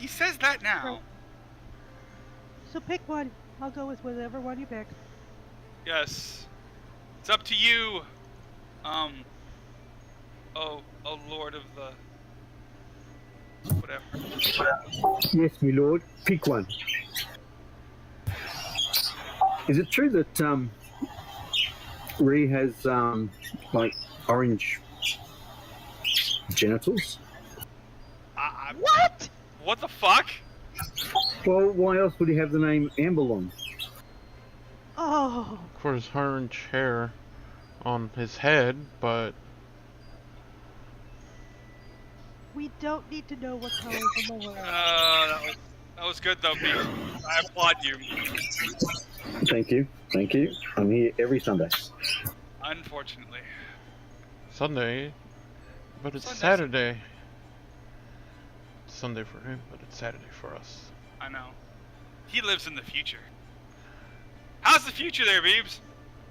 He says that now. Right. So pick one. I'll go with whatever one you pick. Yes. It's up to you. Oh Lord of the... whatever. Yes, my lord. Pick one. Is it true that Ree has like orange genitals? What? What the fuck? Well, why else would he have the name Amberlon? Oh. Of course, orange hair on his head, but We don't need to know what colors in the world. That was good though, Pete. I applaud you. Thank you. Thank you. I'm here every Sunday. Unfortunately. Sunday. But it's Sunday's- Saturday. It's Sunday for him, but it's Saturday for us. I know. He lives in the future. How's the future there, Beebs?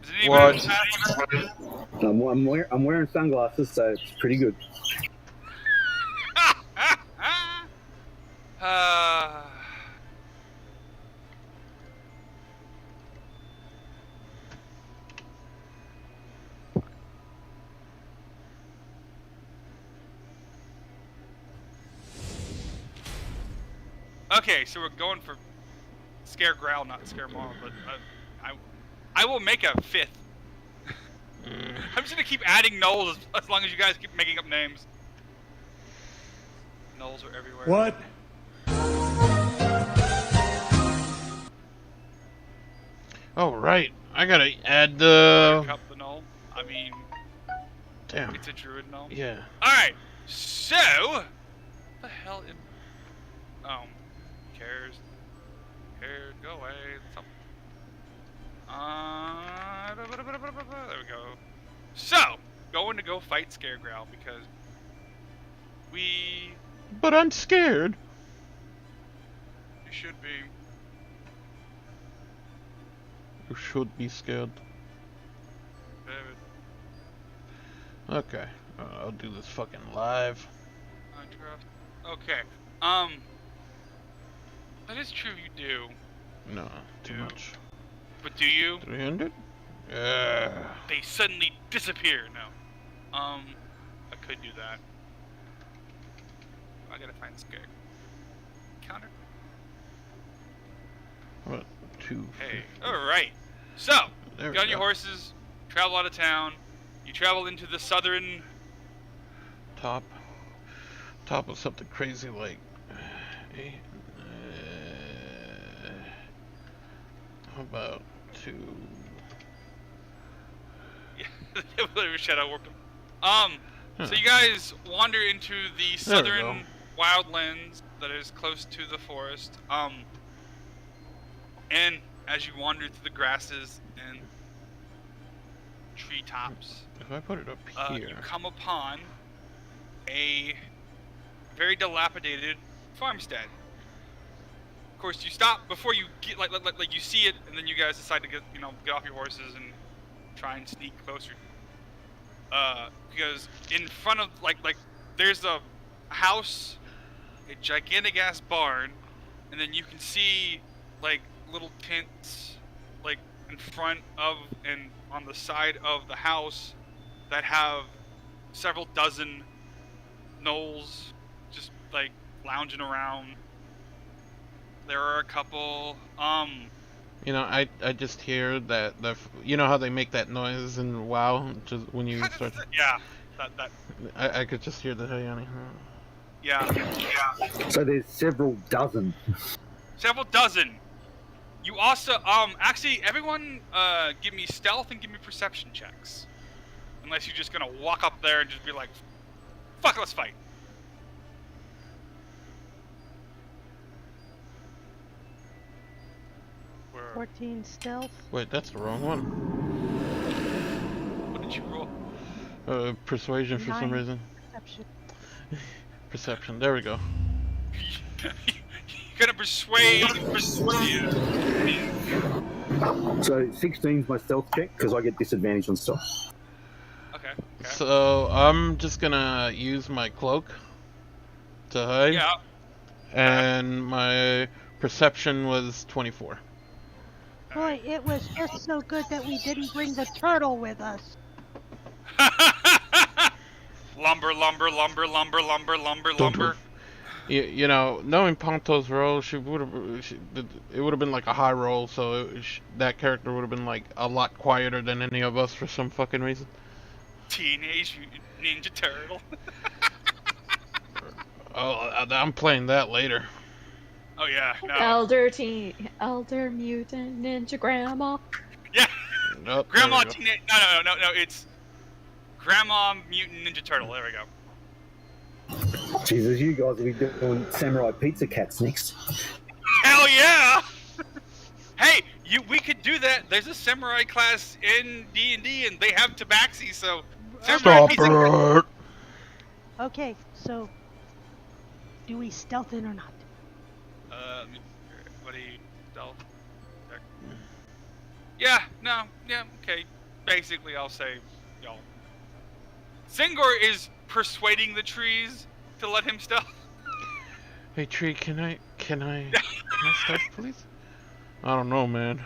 Is it anybody? I'm wearing sunglasses, so it's pretty good. Okay, so we're going for Scare Growl, not Scare Marl, but I will make a fifth. I'm just gonna keep adding Knowles as long as you guys keep making up names. Knowles are everywhere. What? Oh, right. I gotta add the... Pick up the Knoll. I mean, Damn. it's a druid Knoll. Yeah. Alright, so... What the hell in... Oh, cares. Cares, go away. There we go. So, going to go fight Scaregrowl because we But I'm scared. should be. You should be scared. Okay. I'll do this fucking live. Okay. That is true. You do. No, too Do. much. But do you? 300? Yeah. They suddenly disappear. No. I could do that. I gotta find Scare. Counter. What? 2. Hey. Alright. So, There we get on your go. horses, travel out of town. You travel into the southern... Top of something crazy like... how about 2... Yeah, shadow warp. So you guys wander into the There we go. southern wildlands that is close to the forest. And as you wander through the grasses and treetops, If I put it up you here... come upon a very dilapidated farmstead. Of course, you stop before you get like you see it, and then you guys decide to get off your horses and try and sneak closer. Because in front of like there's a house, a gigantic ass barn, and then you can see like little tents like in front of and on the side of the house that have several dozen gnolls just like lounging around. There are a couple You know, I just hear that you know how they make that noise in WoW, just when you start. Yeah, that. I could just hear the Hayani. Yeah. So there's several dozen. Several dozen. You also actually everyone give me stealth and give me perception checks. Unless you're just gonna walk up there and just be like, "Fuck, let's fight." 14 stealth. Wait, that's the wrong one. What did you roll? Persuasion for some 9 reason. Perception. Perception. There we go. You're gonna persuade. So 16's my stealth check because I get disadvantage on stealth. Okay. So I'm just gonna use my cloak to hide. Yeah. and my perception was 24. Boy, it was just so good that we didn't bring the turtle with us. Lumber, lumber, lumber, lumber, lumber, lumber, Dun, dun. lumber. You know, knowing Ponto's role, it would have been like a high roll, so that character would have been like a lot quieter than any of us for some fucking reason. Teenage Mutant Ninja Turtle. Oh, I'm playing that later. Oh yeah, no. Elder Mutant Ninja Grandma. Yeah. Oh, Grandma there we go. Teenage. No. It's Grandma Mutant Ninja Turtle. There we go. Jesus, you guys will be doing Samurai Pizza Cats next. Hell yeah! Hey, we could do that. There's a samurai class in D&D, and they have tabaxi, so samurai Stop pizza. it! Okay, so do we stealth in or not? What do you stealth? Yeah, no, yeah, okay. Basically, I'll say, y'all. Singor is persuading the trees to let him stealth. Hey tree, can I stealth, please? I don't know, man.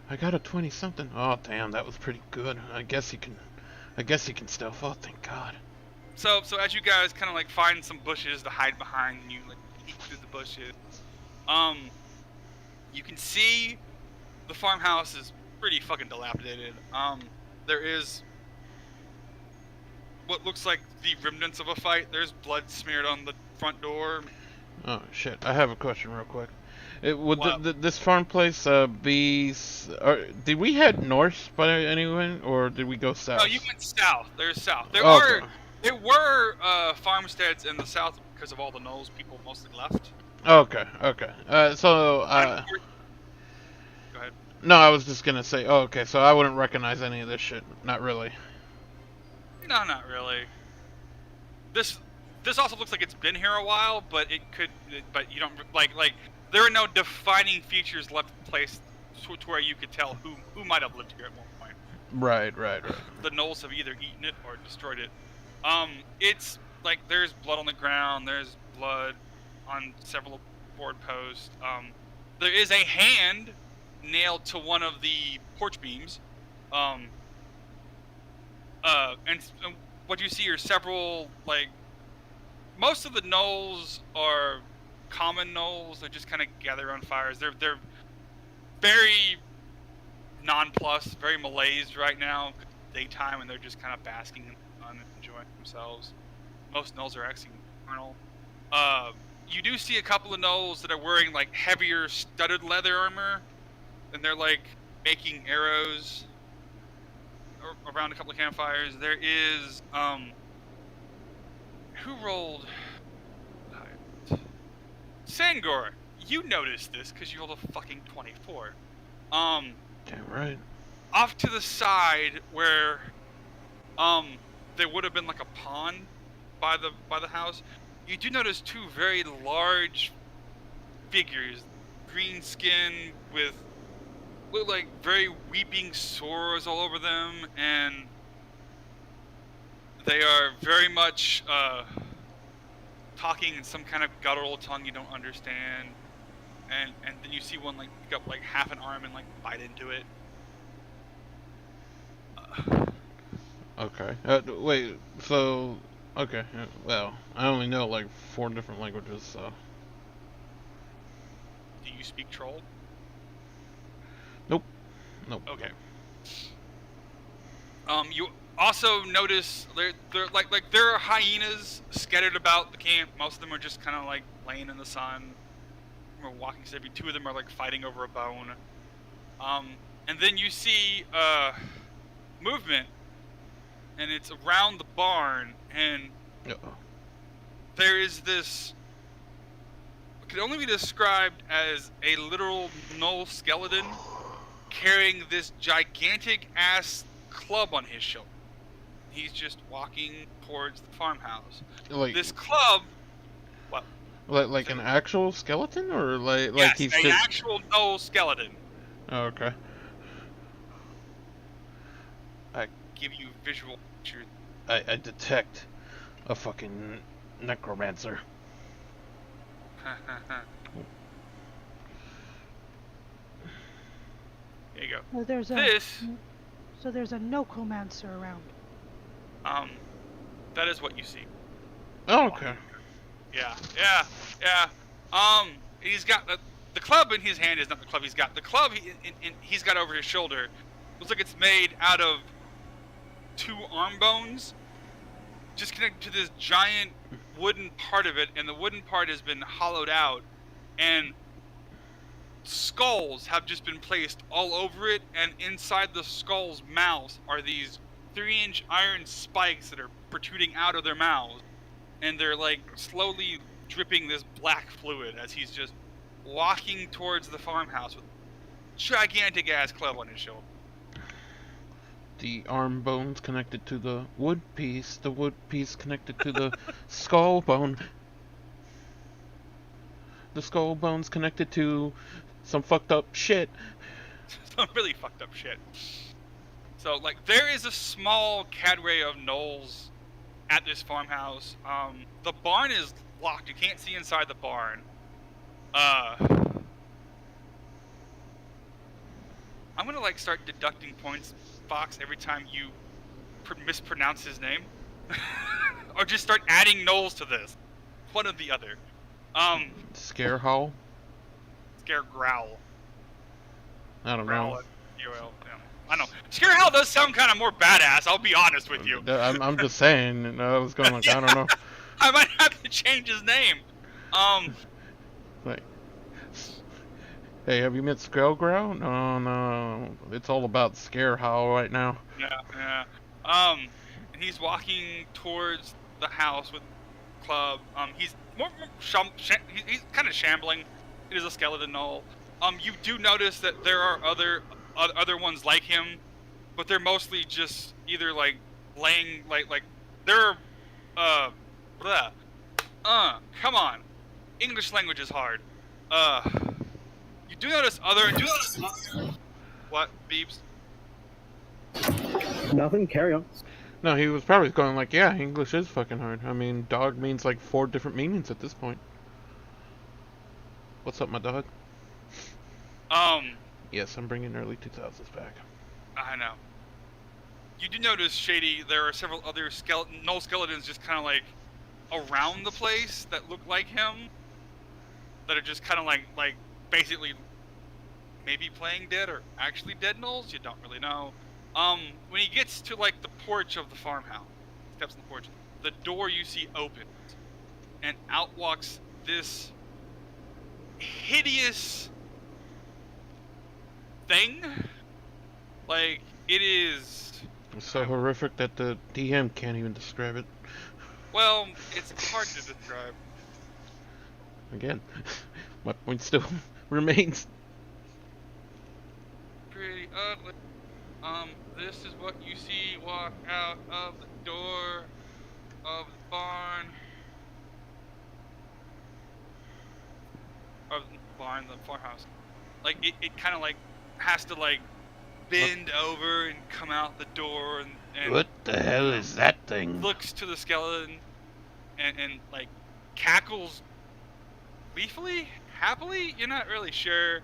I got a 20 something. Oh damn, that was pretty good. I guess you can stealth. Oh thank God. So as you guys kind of like find some bushes to hide behind, and you like peek through the bushes, you can see the farmhouse is pretty fucking dilapidated. There is what looks like the remnants of a fight. There's blood smeared on the front door. Oh shit, I have a question real quick. Would Wow. this farm place be? Did we head north by anyone, or did we go south? No, you went south. There's south. There Okay. were farmsteads in the south because of all the gnolls people mostly left. Okay. So Go ahead. no, I was just gonna say. Oh, okay. So I wouldn't recognize any of this shit. Not really. No, not really. This also looks like it's been here a while, but but you don't like there are no defining features left in place to where you could tell who might have lived here at one point. Right. The gnolls have either eaten it or destroyed it. It's like there's blood on the ground. There's blood on several board posts. There is a hand nailed to one of the porch beams. And what you see are several, like, most of the gnolls are common gnolls. They just kind of gather around fires. They're very nonplussed, very malaised right now. Daytime, and they're just kind of basking in the sun and enjoying themselves. Most gnolls are actually nocturnal. You do see a couple of gnolls that are wearing like heavier studded leather armor, and they're like making arrows around a couple of campfires. There is who rolled? Sangor, you noticed this because you rolled a fucking 24. Damn right. Off to the side where there would have been like a pond by the house, you do notice two very large figures, green skin with look like very weeping sores all over them, and they are very much talking in some kind of guttural tongue you don't understand, and then you see one like pick up like half an arm and like bite into it. Okay. Wait. So. Okay. Well, I only know like 4 different languages, so. Do you speak troll? Nope. Okay. You also notice there there are hyenas scattered about the camp. Most of them are just kind of like laying in the sun, or walking steady. 2 of them are like fighting over a bone. And then you see movement, and it's around the barn, and Uh-oh. there is this. It can only be described as a literal gnoll skeleton carrying this gigantic ass club on his shoulder. He's just walking towards the farmhouse. Like This club, what? like an actual skeleton, or like Yes, he's an actual gnoll skeleton. Oh, okay. Give you visual pictures. I detect a fucking necromancer. There you go. Well, there's a This, so there's a Nocomancer around. that is what you see. Oh, okay. Yeah. He's got the club in his hand is not the club. He's got the club he's got over his shoulder. Looks like it's made out of 2 arm bones, just connected to this giant wooden part of it, and the wooden part has been hollowed out, and skulls have just been placed all over it, and inside the skull's mouths are these 3-inch iron spikes that are protruding out of their mouths, and they're like slowly dripping this black fluid as he's just walking towards the farmhouse with a gigantic ass club on his shoulder. The arm bone's connected to the wood piece connected to the skull bone. The skull bone's connected to some fucked up shit. Some really fucked up shit. So, like, there is a small cadre of gnolls at this farmhouse. The barn is locked. You can't see inside the barn. I'm gonna, like, start deducting points, Fox, every time you mispronounce his name. Or just start adding gnolls to this. One or the other. Scare howl? Scare growl. I don't Growl. know. I don't know. Scare Howl does sound kind of more badass, I'll be honest with you. I'm just saying. I was going like, I don't know. I might have to change his name. Like, hey, have you met Growl? No. It's all about Scare Howl right now. Yeah. And he's walking towards the house with club. He's he's kind of shambling. It is a skeleton gnoll. You do notice that there are other ones like him, but they're mostly just either like laying like they're come on, English language is hard. You do notice other. What, Beebs? Nothing. Carry on. No, he was probably going like, yeah, English is fucking hard. I mean, dog means like 4 different meanings at this point. What's up, my dog? Yes, I'm bringing early 2000s back. I know. You do notice, Shady, there are several other gnoll skeletons just kind of like around the place that look like him. That are just kind of like basically maybe playing dead or actually dead gnolls. You don't really know. When he gets to like the porch of the farmhouse, steps on the porch, the door you see opens, and out walks this hideous thing. Like, it is... It's so horrific that the DM can't even describe it. Well, it's hard to describe. Again, my point still remains. Pretty ugly. This is what you see walk out of the door of the barn. Of the barn, the farmhouse. Like, it kind of like has to like bend over and come out the door and What the hell is that thing? looks to the skeleton and like cackles gleefully, happily. You're not really sure.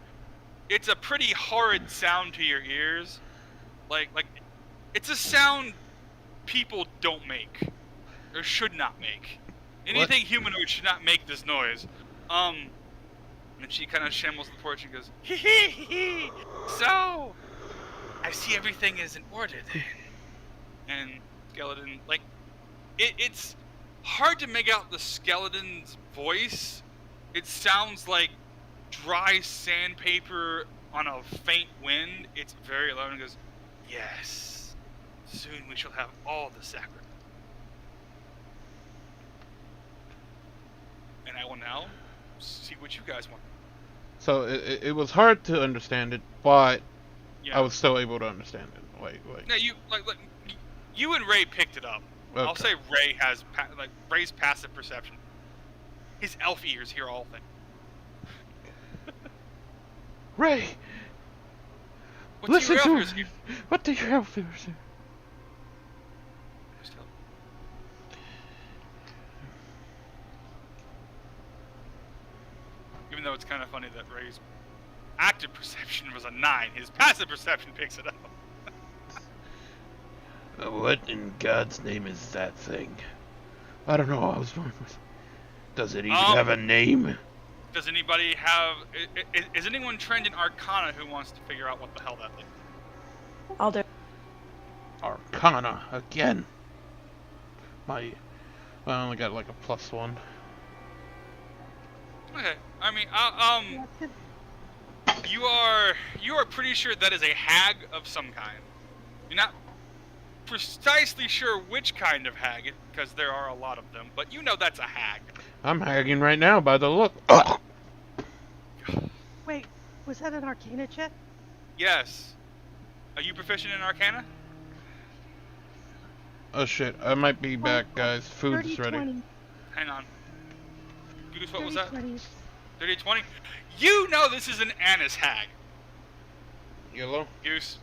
It's a pretty horrid sound to your ears. Like it's a sound people don't make or should not make. Anything humanoid should not make this noise. And she kind of shambles the porch and goes, hee hee hee hee. So I see everything is in order then. And skeleton, like, it's hard to make out the skeleton's voice. It sounds like dry sandpaper on a faint wind. It's very low and goes, yes, soon we shall have all the sacrifice. And I will now see what you guys want. So it was hard to understand it, but Yeah. I was still able to understand it. Wait. Now you you and Ray picked it up. Okay. I'll say Ray has Ray's passive perception. His elf ears hear all things. Ray, What listen do your to elf ears hear? What do your elf ears hear? though it's kind of funny that Ray's active perception was a 9. His passive perception picks it up. What in God's name is that thing? I don't know. I was wondering. Does it even have a name? Does anybody have... Is anyone trained in Arcana who wants to figure out what the hell that thing is? I'll do. Arcana again. I only got like a +1. Okay. I mean, you are pretty sure that is a hag of some kind. You're not precisely sure which kind of hag, because there are a lot of them, but you know that's a hag. I'm hagging right now by the look. Ugh. Wait, was that an Arcana check? Yes. Are you proficient in Arcana? Oh shit, I might be back, guys. Food's 30, ready. 20. Hang on. Goose, what was 30, that? 20. 30, 20? You know this is an Annis hag. Yellow? Goose.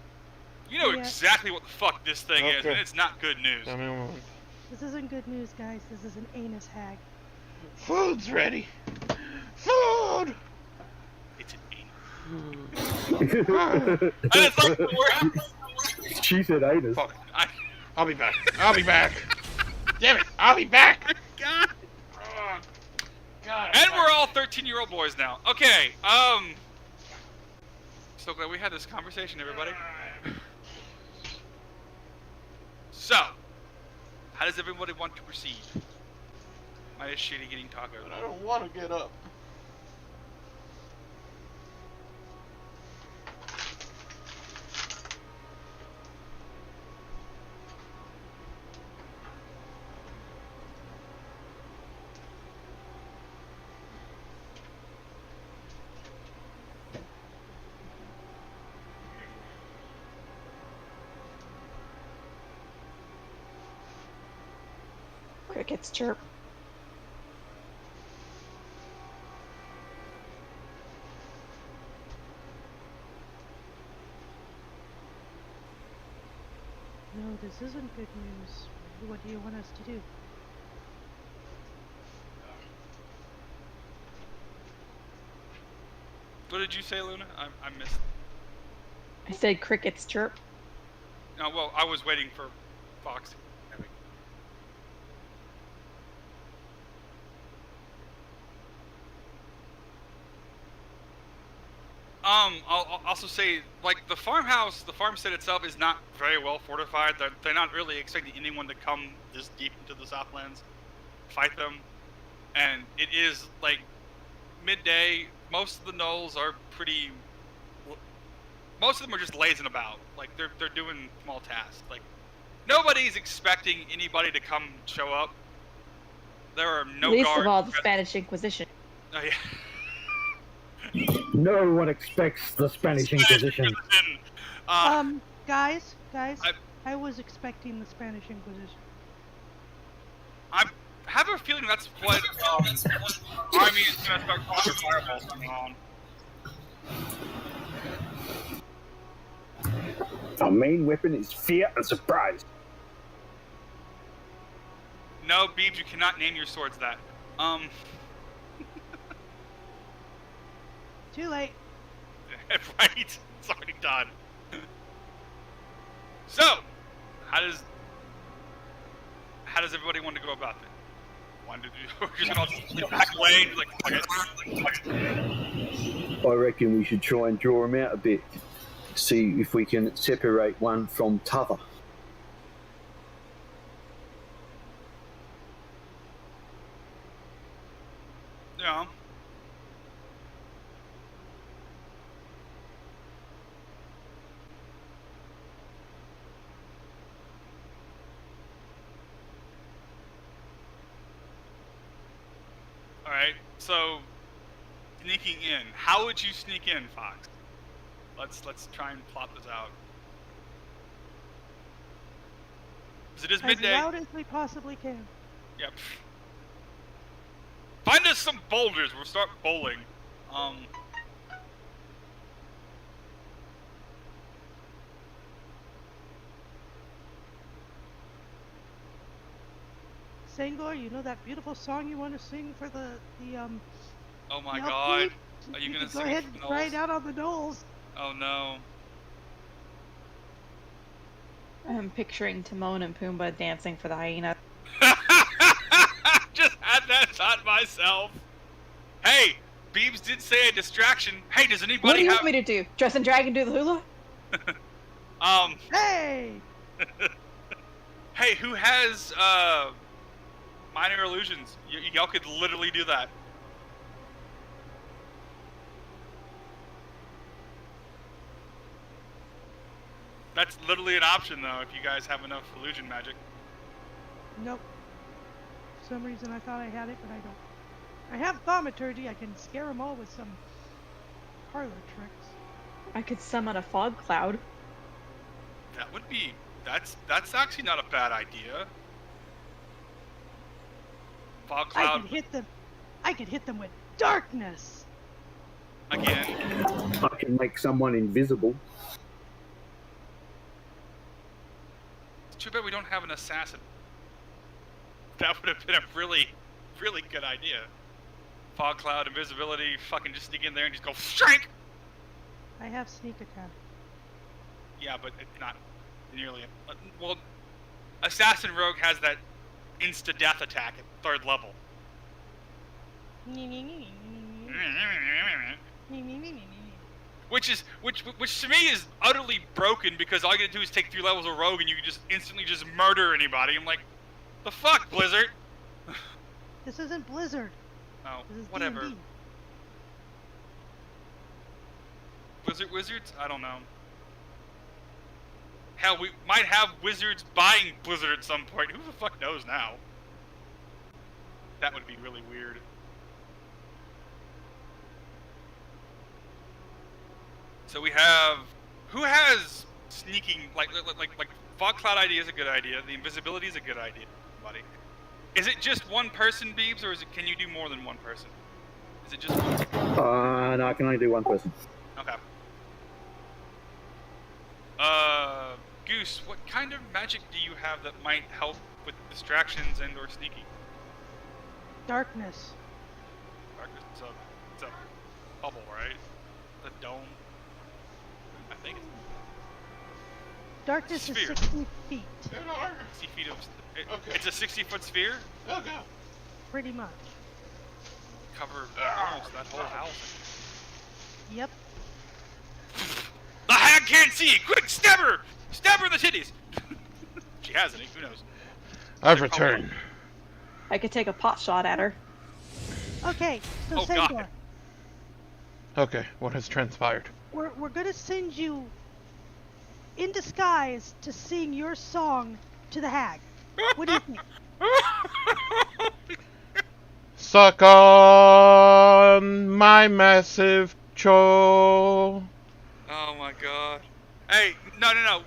You know Yeah. exactly what the fuck this thing is, Okay. and it's not good news. Tell me when. This isn't good news, guys. This is an anus hag. Food's ready. Food! It's an anus. Ah, And it's like the word. She said anus. Fuck. I'll be back. I'll be back. Damn it! I'll be back. God. Oh, God. And we're all 13-year-old boys now. Okay, so glad we had this conversation, everybody. So, how does everybody want to proceed? Mine is shitty getting tacos. I don't want to get up. Crickets chirp. No, this isn't good news. What do you want us to do? What did you say, Luna? I missed. I said crickets chirp. No, well, I was waiting for Fox. I'll also say, like, the farmstead itself is not very well fortified. They're not really expecting anyone to come this deep into the Southlands, fight them. And it is, like, midday. Most of the gnolls are pretty... Most of them are just lazing about. Like, they're doing small tasks. Like, nobody's expecting anybody to come show up. There are no Least guards. of all, the Spanish Inquisition. Oh, yeah. No one expects the Spanish Inquisition. Guys, I was expecting the Spanish Inquisition. I have a feeling that's what army is going to start calling fireballs on. Our main weapon is fear and surprise. No, Beebs, you cannot name your swords that. Too late. Right? It's already done. So, how does everybody want to go about it? We're just gonna sleep back away, like, I reckon we should try and draw them out a bit. See if we can separate one from t'other. yeah. Alright, so sneaking in. How would you sneak in, Fox? Let's try and plot this out. 'Cause it is midday. As loud as we possibly can. Yep. Find us some boulders. We'll start bowling. Sangor, you know that beautiful song you want to sing for the Oh my Milk god. Feed? Are you You gonna can go sing it ahead from and the try knolls? it out on the knolls. Oh no. I'm picturing Timon and Pumbaa dancing for the hyena. Just had that thought myself. Hey, Beebs did say a distraction. Hey, does What do anybody you have want me to do? Dress and drag and do the hula? Hey! Hey, who has minor illusions? Y'all could literally do that. That's literally an option though if you guys have enough illusion magic. Nope. For some reason I thought I had it, but I don't. I have thaumaturgy. I can scare them all with some parlor tricks. I could summon a fog cloud. That would be that's actually not a bad idea. Fog I cloud could hit them. I could hit them with darkness. again. I can make someone invisible. It's too bad we don't have an assassin. That would have been a really, really good idea. Fog cloud, invisibility, fucking just sneak in there and just go strike. I have sneak attack. Yeah, but it's not nearly. Well, assassin rogue has that insta death attack at 3rd level. Which to me is utterly broken because all you gotta do is take 3 levels of rogue and you can just instantly just murder anybody. I'm like, the fuck, Blizzard? This isn't Blizzard. Oh, This is whatever. D&D. Blizzard wizards? I don't know. Hell, we might have wizards buying Blizzard at some point. Who the fuck knows now? That would be really weird. So we have... Who has sneaking... Like fog cloud idea is a good idea. The invisibility is a good idea, buddy. Is it just one person, Beebs, or can you do more than one person? Is it just one? No, I can only do one person. Okay. Goose, what kind of magic do you have that might help with distractions and or sneaking? Darkness. Darkness, it's a bubble, right? The dome. I think it's Darkness is Sphere. 60 feet. 60 feet of... Okay. It's a 60-foot sphere? Okay. Pretty much. Cover almost that whole house. Yep. The hag can't see! Quick, stab her! Stab her in the titties! She has any, who knows? I've returned. I could take a pot shot at her. Okay, so Oh, God. Sandor, Okay, what has transpired? we're gonna send you in disguise to sing your song to the hag. What do you think? Suck on my massive cho. Oh my god. Hey, no.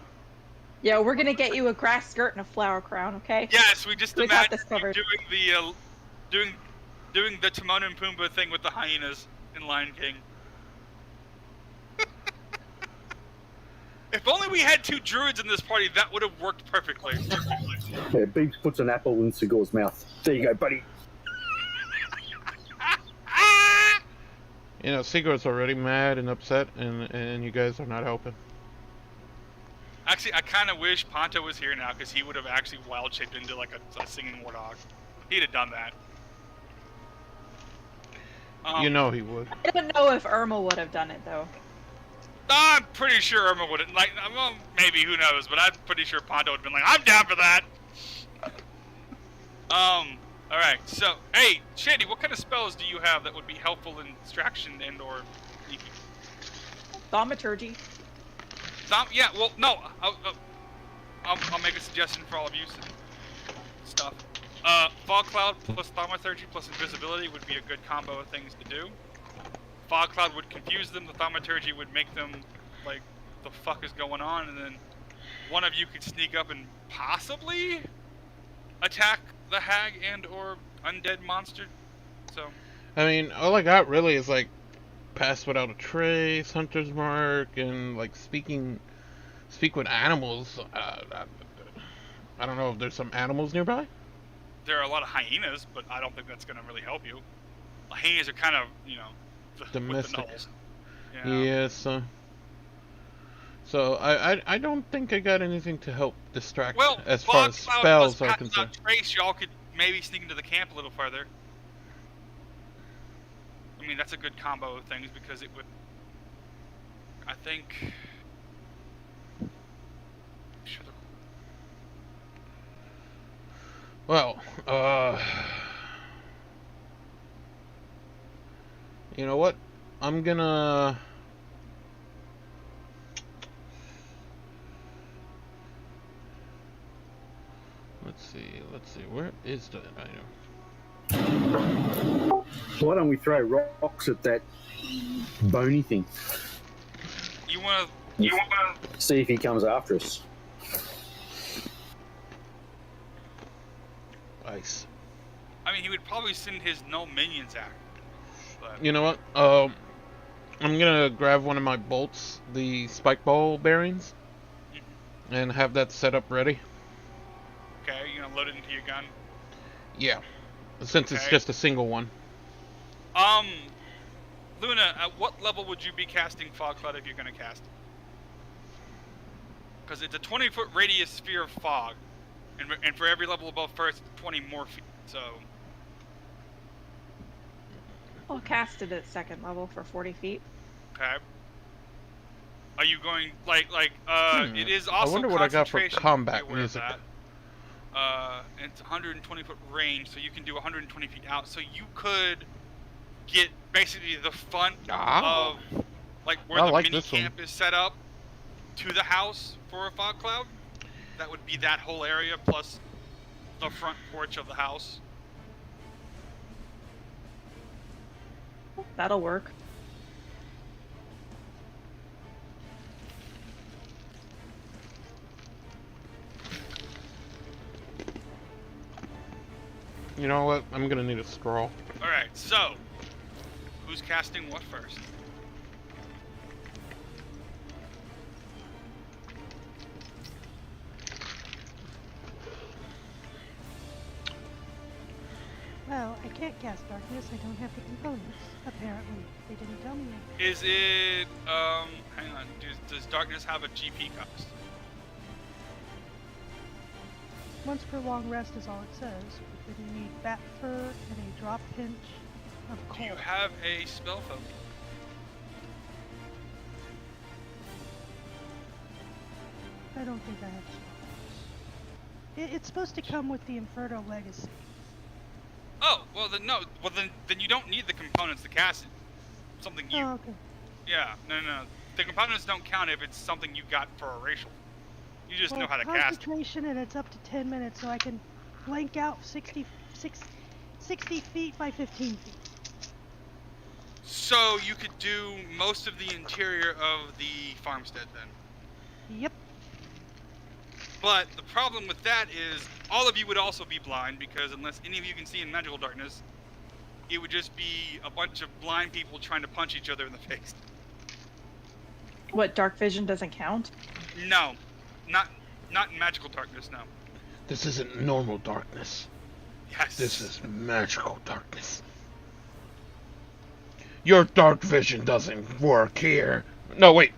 Yeah, we're gonna get you a grass skirt and a flower crown, okay? Yes, we just We got this imagine covered. doing the Timon and Pumbaa thing with the hyenas in Lion King. If only we had 2 druids in this party, that would have worked perfectly. Yeah, Beeps puts an apple in Sigur's mouth. There you go, buddy. You know, Sigurd's already mad and upset, and you guys are not helping. Actually, I kind of wish Ponto was here now, because he would have actually wild shaped into like a singing warthog. He'd have done that. You know he would. I don't know if Irma would have done it though. I'm pretty sure Irma wouldn't. Like, well, maybe, who knows? But I'm pretty sure Ponto would have been like, I'm down for that. Alright, so, hey, Shandy, what kind of spells do you have that would be helpful in distraction and or sneaking? Thaumaturgy. Yeah, well, no, I'll make a suggestion for all of you stuff. Fog Cloud plus Thaumaturgy plus Invisibility would be a good combo of things to do. Fog Cloud would confuse them, the Thaumaturgy would make them, like, the fuck is going on, and then one of you could sneak up and possibly attack the hag and or undead monster. So, I mean, all I got really is like Pass Without a Trace, Hunter's Mark, and like speak with animals. I don't know if there's some animals nearby. there are a lot of hyenas, but I don't think that's going to really help you. Hyenas are kind of, you know, with the Domestic. gnolls. Yeah, so I don't think I got anything to help distract Well, as far as spells are concerned. Trace, y'all could maybe sneak into the camp a little further. I mean, that's a good combo of things because it would, I think. Well, you know what? I'm gonna. Let's see. Where is that item? Why don't we throw rocks at that bony thing? You wanna See if he comes after us. Ice. I mean, he would probably send his no minions out. But You know what? I'm gonna grab one of my bolts, the spike ball bearings, and have that set up ready. okay, you gonna load it into your gun. Yeah, since it's Okay. just a single one. Luna, at what level would you be casting Fog Cloud if you're gonna cast? Because it's a 20-foot radius sphere of fog, and for every level above first, 20 more feet. So I'll cast it at second level for 40 feet. okay. Are you going it is I also wonder what I got for concentration, combat be aware of music. that. It's 120-foot range, so you can do 120 feet out. So you could get basically the front of where I the like mini this one. camp is set up to the house for a fog cloud. That would be that whole area plus the front porch of the house. That'll work. You know what? I'm gonna need a scroll. All right, so who's casting what first? Well, I can't cast darkness. I don't have the components. Apparently, they didn't tell me that. Is it hang on, does darkness have a GP cost? Once per long rest is all it says. But then you need bat fur and a drop pinch of Do coal. you have a spell focus? I don't think I have spells. It's supposed to come with the Inferno Legacy. Oh, well then no. Well then you don't need the components to cast it. Something you Oh, okay. Yeah, no. The components don't count if it's something you got for a racial. You just know how to cast it. Concentration, and it's up to 10 minutes, so I can blank out 60 feet by 15 feet. So you could do most of the interior of the farmstead then. Yep. But the problem with that is all of you would also be blind because unless any of you can see in magical darkness, it would just be a bunch of blind people trying to punch each other in the face. What, dark vision doesn't count? No, not in magical darkness. No. This isn't normal darkness. Yes. This is magical darkness. Your dark vision doesn't work here. No, wait.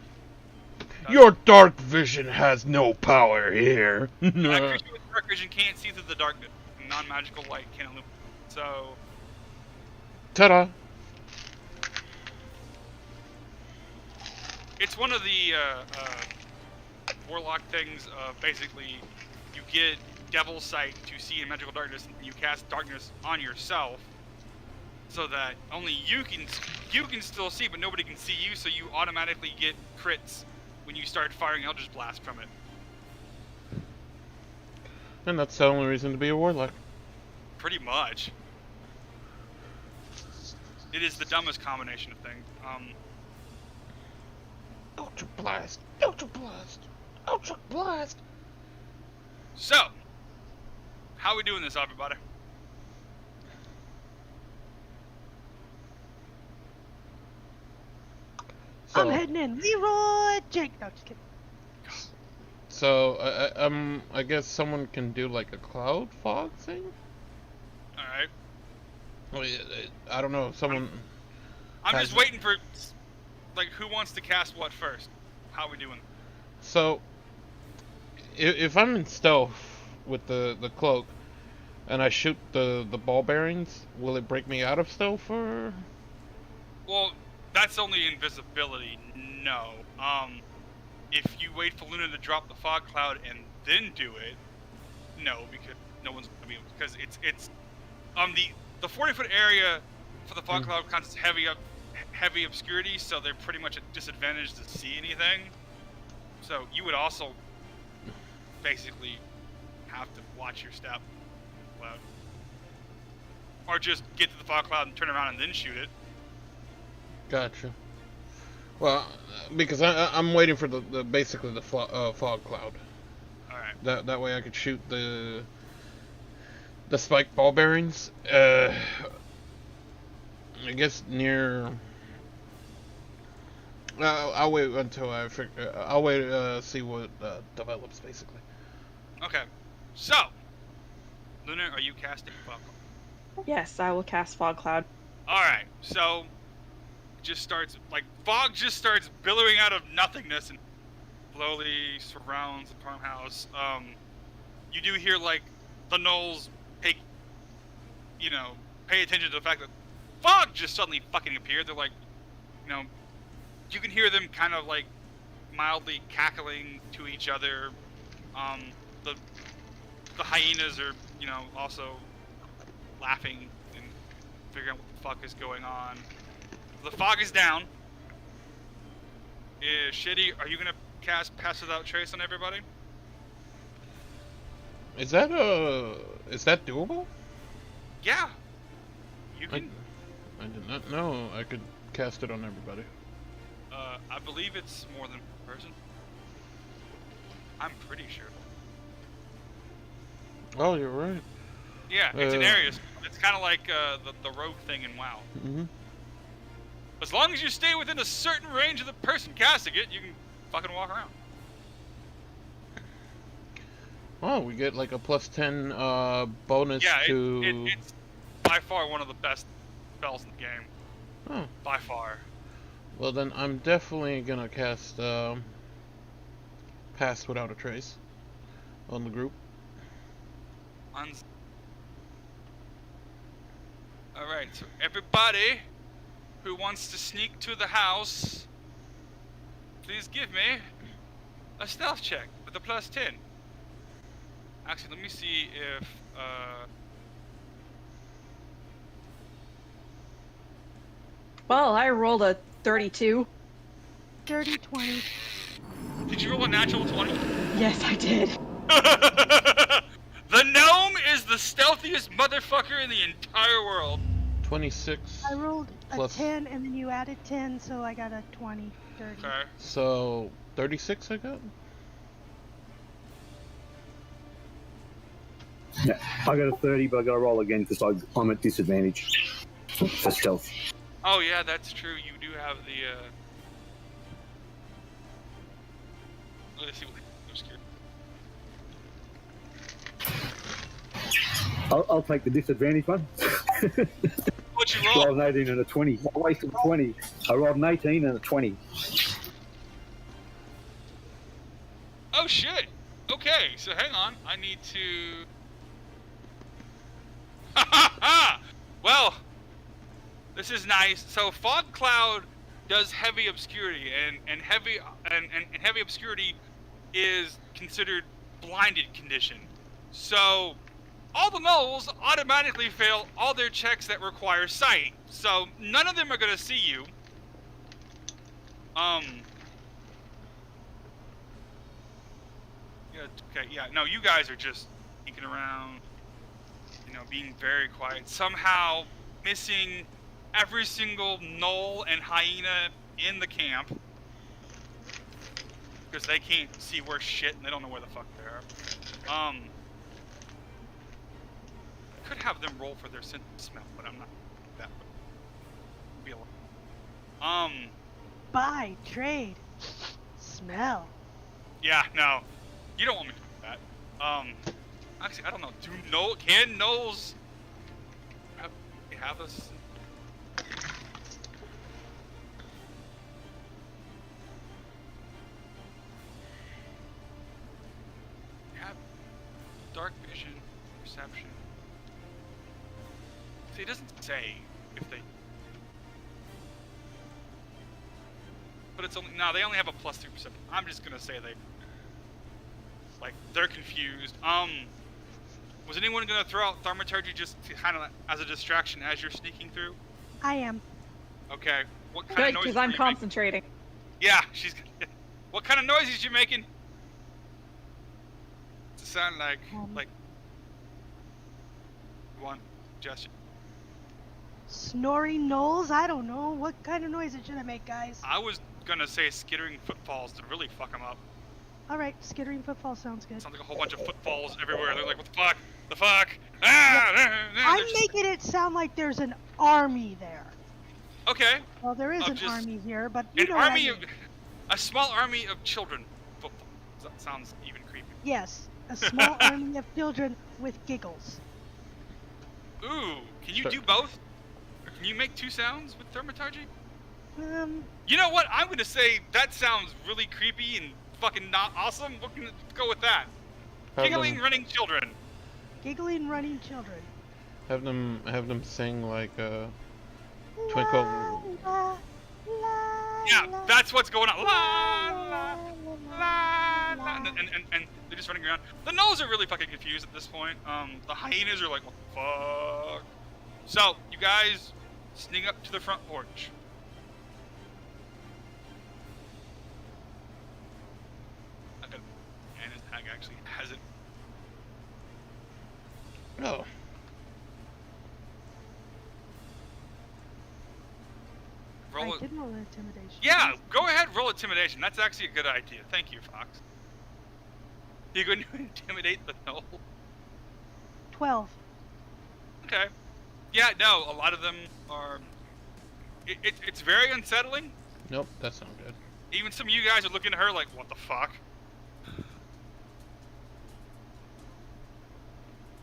Your dark vision has no power here. A creature with dark vision can't see through the darkness. Non-magical light can't illuminate. So Ta-da. it's one of the warlock things. Basically, you get Devil's Sight to see in magical darkness, and you cast darkness on yourself, so that only you can still see, but nobody can see you. So you automatically get crits when you start firing Eldritch Blast from it. And that's the only reason to be a warlock. Pretty much. It is the dumbest combination of things. Ultra blast. Ultra blast. Ultra blast. So, how are we doing this, everybody? I'm heading in. Leroy Jake. No, just kidding. So, I guess someone can do like a cloud fog thing? All right. Well, I don't know. Someone. I'm Has just it. waiting for, like, who wants to cast what first? How are we doing? So, if I'm in stealth with the cloak, and I shoot the ball bearings, will it break me out of stealth, or? Well, that's only invisibility. No. If you wait for Luna to drop the fog cloud and then do it, no, because no one's gonna be, because it's the 40-foot area for the fog cloud counts as heavy obscurity, so they're pretty much at disadvantage to see anything. So you would also basically have to watch your step cloud, or just get to the fog cloud and turn around and then shoot it. Gotcha. Well, because I'm waiting for the basically the fog cloud. All right. That way I could shoot the spike ball bearings. I guess near. I'll wait until I figure. I'll wait see what develops basically. Okay. So, Luna, are you casting fog cloud? Yes, I will cast Fog Cloud. All right. So, just starts like fog just starts billowing out of nothingness and slowly surrounds the farmhouse. You do hear like the gnolls pay attention to the fact that fog just suddenly fucking appeared. They're like, you can hear them kind of like mildly cackling to each other. The hyenas are also laughing and figuring out what the fuck is going on. The fog is down. Shitty, are you gonna cast Pass Without Trace on everybody? Is that doable? Yeah. You can. I did not know I could cast it on everybody. I believe it's more than one person. I'm pretty sure. Oh, you're right. Yeah, it's an area. It's kind of like the rogue thing in WoW. Mm-hmm. As long as you stay within a certain range of the person casting it, you can fucking walk around. Oh, we get like a +10 bonus Yeah, to. it's by far one of the best spells in the game. Oh. By far. Well, then I'm definitely gonna cast Pass Without a Trace on the group. Alright, so everybody who wants to sneak to the house, please give me a stealth check with a +10. Actually, let me see if Well, I rolled a 32. Dirty 20. did you roll a natural 20? Yes, I did. The gnome is the stealthiest motherfucker in the entire world. 26. I rolled Plus- a 10 and then you added 10, so I got a 20. Dirty. Okay. So 36 I got. Yeah, I got a 30, but I got to roll again because I'm at disadvantage for stealth. Oh yeah, that's true. You do have the. Let's see what I'm scared. I'll take the disadvantage one. What'd you I roll? rolled an 18 and a 20. I wasted 20. I rolled an 18 and a 20. Oh shit. Okay, so hang on. I need to. Well, this is nice. So fog cloud does heavy obscurity, and heavy obscurity is considered blinded condition. So all the gnolls automatically fail all their checks that require sight. So none of them are gonna see you. Yeah. Okay. Yeah. No, you guys are just sneaking around. Being very quiet. Somehow missing every single gnoll and hyena in the camp. Because they can't see worse shit and they don't know where the fuck they are. Could have them roll for their sense of smell, but I'm not that would be a lot. Buy, trade, smell. Yeah, no. You don't want me to do that. Actually, I don't know. Can gnolls have us? dark vision, perception. See, it doesn't say if they. But it's only no. They only have a +3%. I'm just gonna say they're confused. Was anyone gonna throw out thaumaturgy just to kind of as a distraction as you're sneaking through? I am. Okay. What kind Good, of noise? because I'm concentrating. Yeah, she's. What kind of noises you making? Does it sound like one gesture? Snoring gnolls? I don't know. What kind of noises should I make, guys? I was gonna say skittering footfalls to really fuck them up. Alright, skittering footfall sounds good. Sounds like a whole bunch of footfalls everywhere. They're like, what the fuck? The fuck? Ah! I'm making it sound like there's an army there. Okay. Well, there is Of an just army here, but you An know what I army mean. of. A small army of children. Football. That sounds even creepy. Yes, a small army of children with giggles. Ooh, can you Sure. do both? Or can you make 2 sounds with thaumaturgy? Um, You know what? I'm gonna say that sounds really creepy and fucking not awesome. We're gonna go with that. Giggling, running children. giggling, running children. Have them sing like Twinkle. La, la, Yeah, la, that's what's going on. La la la, la la, and they're just running around. The gnolls are really fucking confused at this point. The hyenas are like, what the fuck? So you guys sneak up to the front porch. And his tag actually has it. Oh. Roll I it. did roll an intimidation. Yeah, go ahead, roll intimidation. That's actually a good idea. Thank you, Fox. You going to intimidate the gnoll? 12. Okay. Yeah, no, a lot of them are. It's very unsettling. Nope, that's not good. Even some of you guys are looking at her like, what the fuck?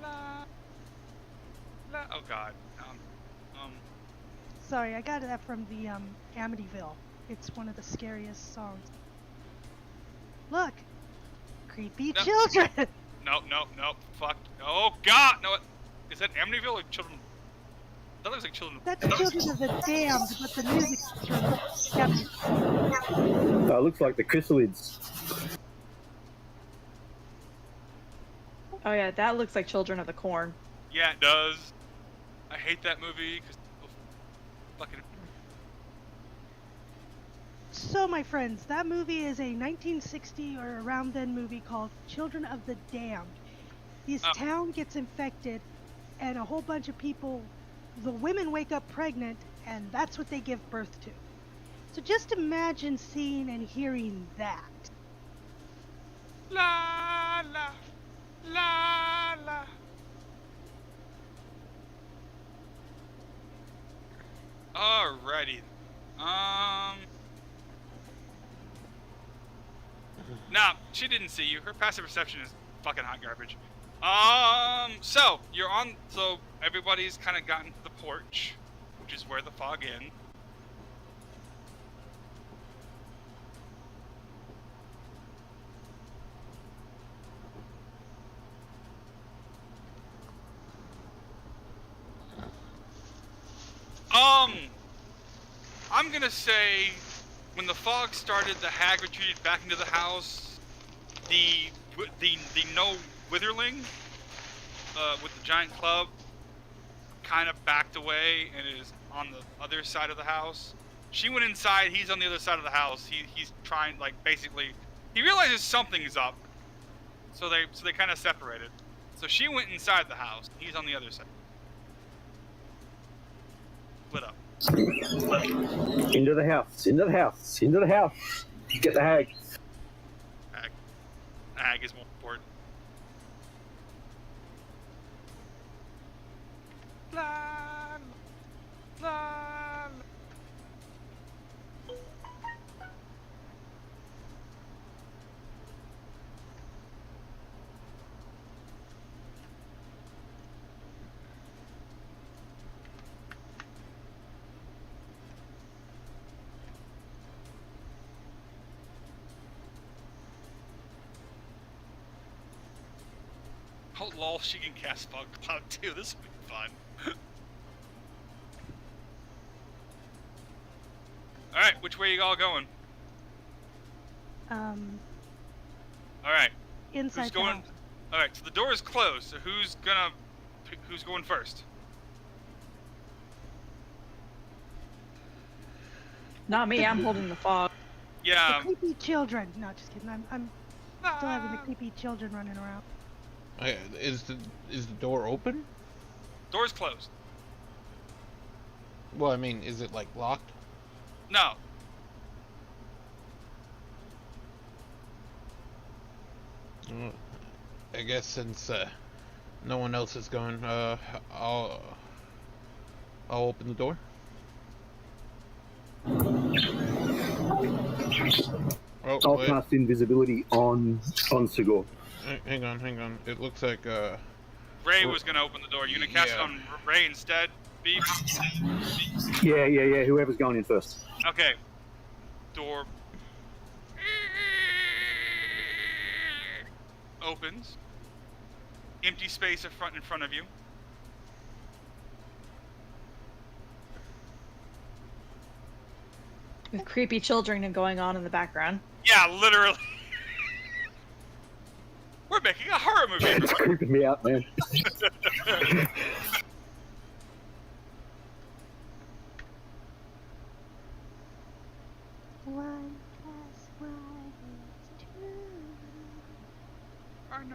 La, la, oh god. Sorry, I got that from the Amityville. It's one of the scariest songs. Look, creepy No. children. No, fuck. Oh god, no. Is that Amityville or Children? That looks like Children. That's Children of the Damned, but the music's from Skeptic. It looks like the chrysalids. Oh yeah, that looks like Children of the Corn. Yeah, it does. I hate that movie because fucking. So, my friends, that movie is a 1960 or around then movie called Children of the Damned. This Oh. town gets infected, and a whole bunch of people, the women wake up pregnant, and that's what they give birth to. So just imagine seeing and hearing that. La la la la. Alrighty. Nah, she didn't see you. Her passive perception is fucking hot garbage. So you're on. So everybody's kind of gotten to the porch, which is where the fog in. I'm gonna say, when the fog started, the hag retreated back into the house. The no witherling, with the giant club, kind of backed away and is on the other side of the house. She went inside. He's on the other side of the house. He's trying, like, basically, he realizes something's up. So they kind of separated. So she went inside the house. He's on the other side. Split up. Into the house, into the house, into the house. Get the hag. Hag is more important. La, la, la. Oh lol, she can cast Fog Cloud too. This will be fun. All right, which way you all going? All right. Inside Who's the going? house. All right, so the door is closed. So who's going first? Not me. I'm holding the fog. Yeah. The creepy children. No, just kidding. I'm still having the creepy children running around. Is the door open? Door's closed. Well, I mean, is it like locked? No. I guess since no one else is going, I'll open the door. Oh, I'll wait. cast invisibility on Sigor. Hang on. It looks like Ray was gonna open the door. You gonna cast it on Ray instead, Beef? Yeah. Whoever's going in first. Okay. Door opens. Empty space in front of you. With creepy children going on in the background. Yeah, literally. We're making a horror movie. It's creeping me out, man. One plus one is 2. Oh, no.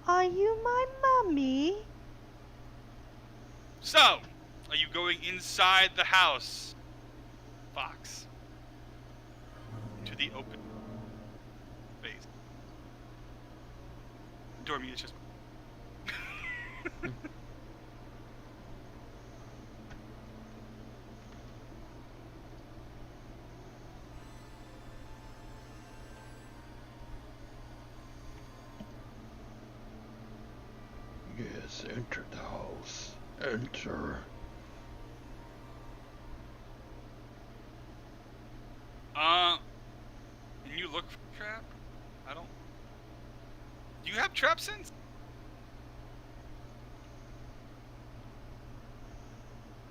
Are you my mummy? So, are you going inside the house, Fox? To the open space. Dormy is just. Yes, enter the house. Enter. Can you look for a trap? I don't. Do you have trap sense?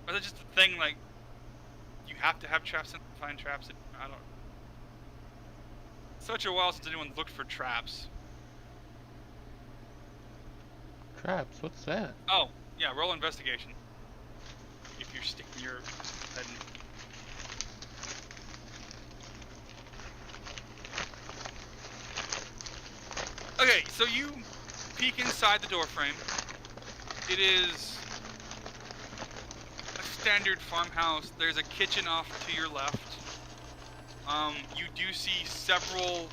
Or is it just a thing like you have to have trap sense to find traps? I don't. Such a while since anyone looked for traps. Traps? What's that? Oh, yeah, roll investigation. If you're sticking your head in. Okay, so you peek inside the doorframe. It is a standard farmhouse. There's a kitchen off to your left. You do see several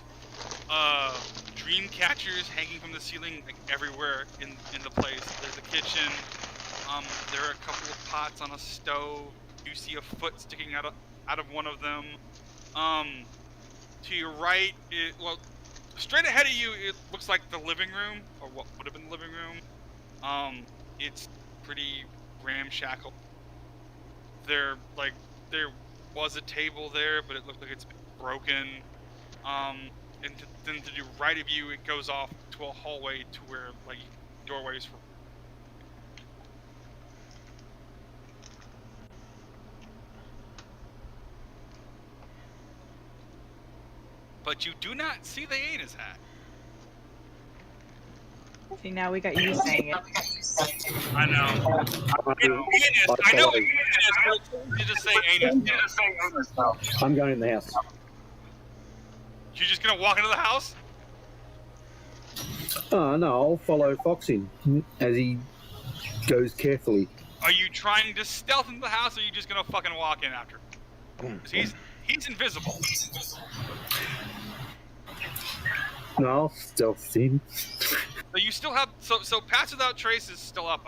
dream catchers hanging from the ceiling like everywhere in the place. There's a kitchen. There are a couple of pots on a stove. You see a foot sticking out of one of them. To your right, straight ahead of you, it looks like the living room, or what would have been the living room. It's pretty ramshackle. There was a table there, but it looked like it's been broken. And then to the right of you, it goes off to a hallway to where like doorways for. But you do not see the Ana's hat. See, now we got you saying it. I know. Anus. I know it's Anus, but you just say Anus. I'm going in the house. You're just gonna walk into the house? Oh, no, I'll follow Fox in as he goes carefully. Are you trying to stealth into the house, or are you just gonna fucking walk in after? 'Cause he's invisible. No, I'll stealth in. So you still have so Pass Without Trace is still up.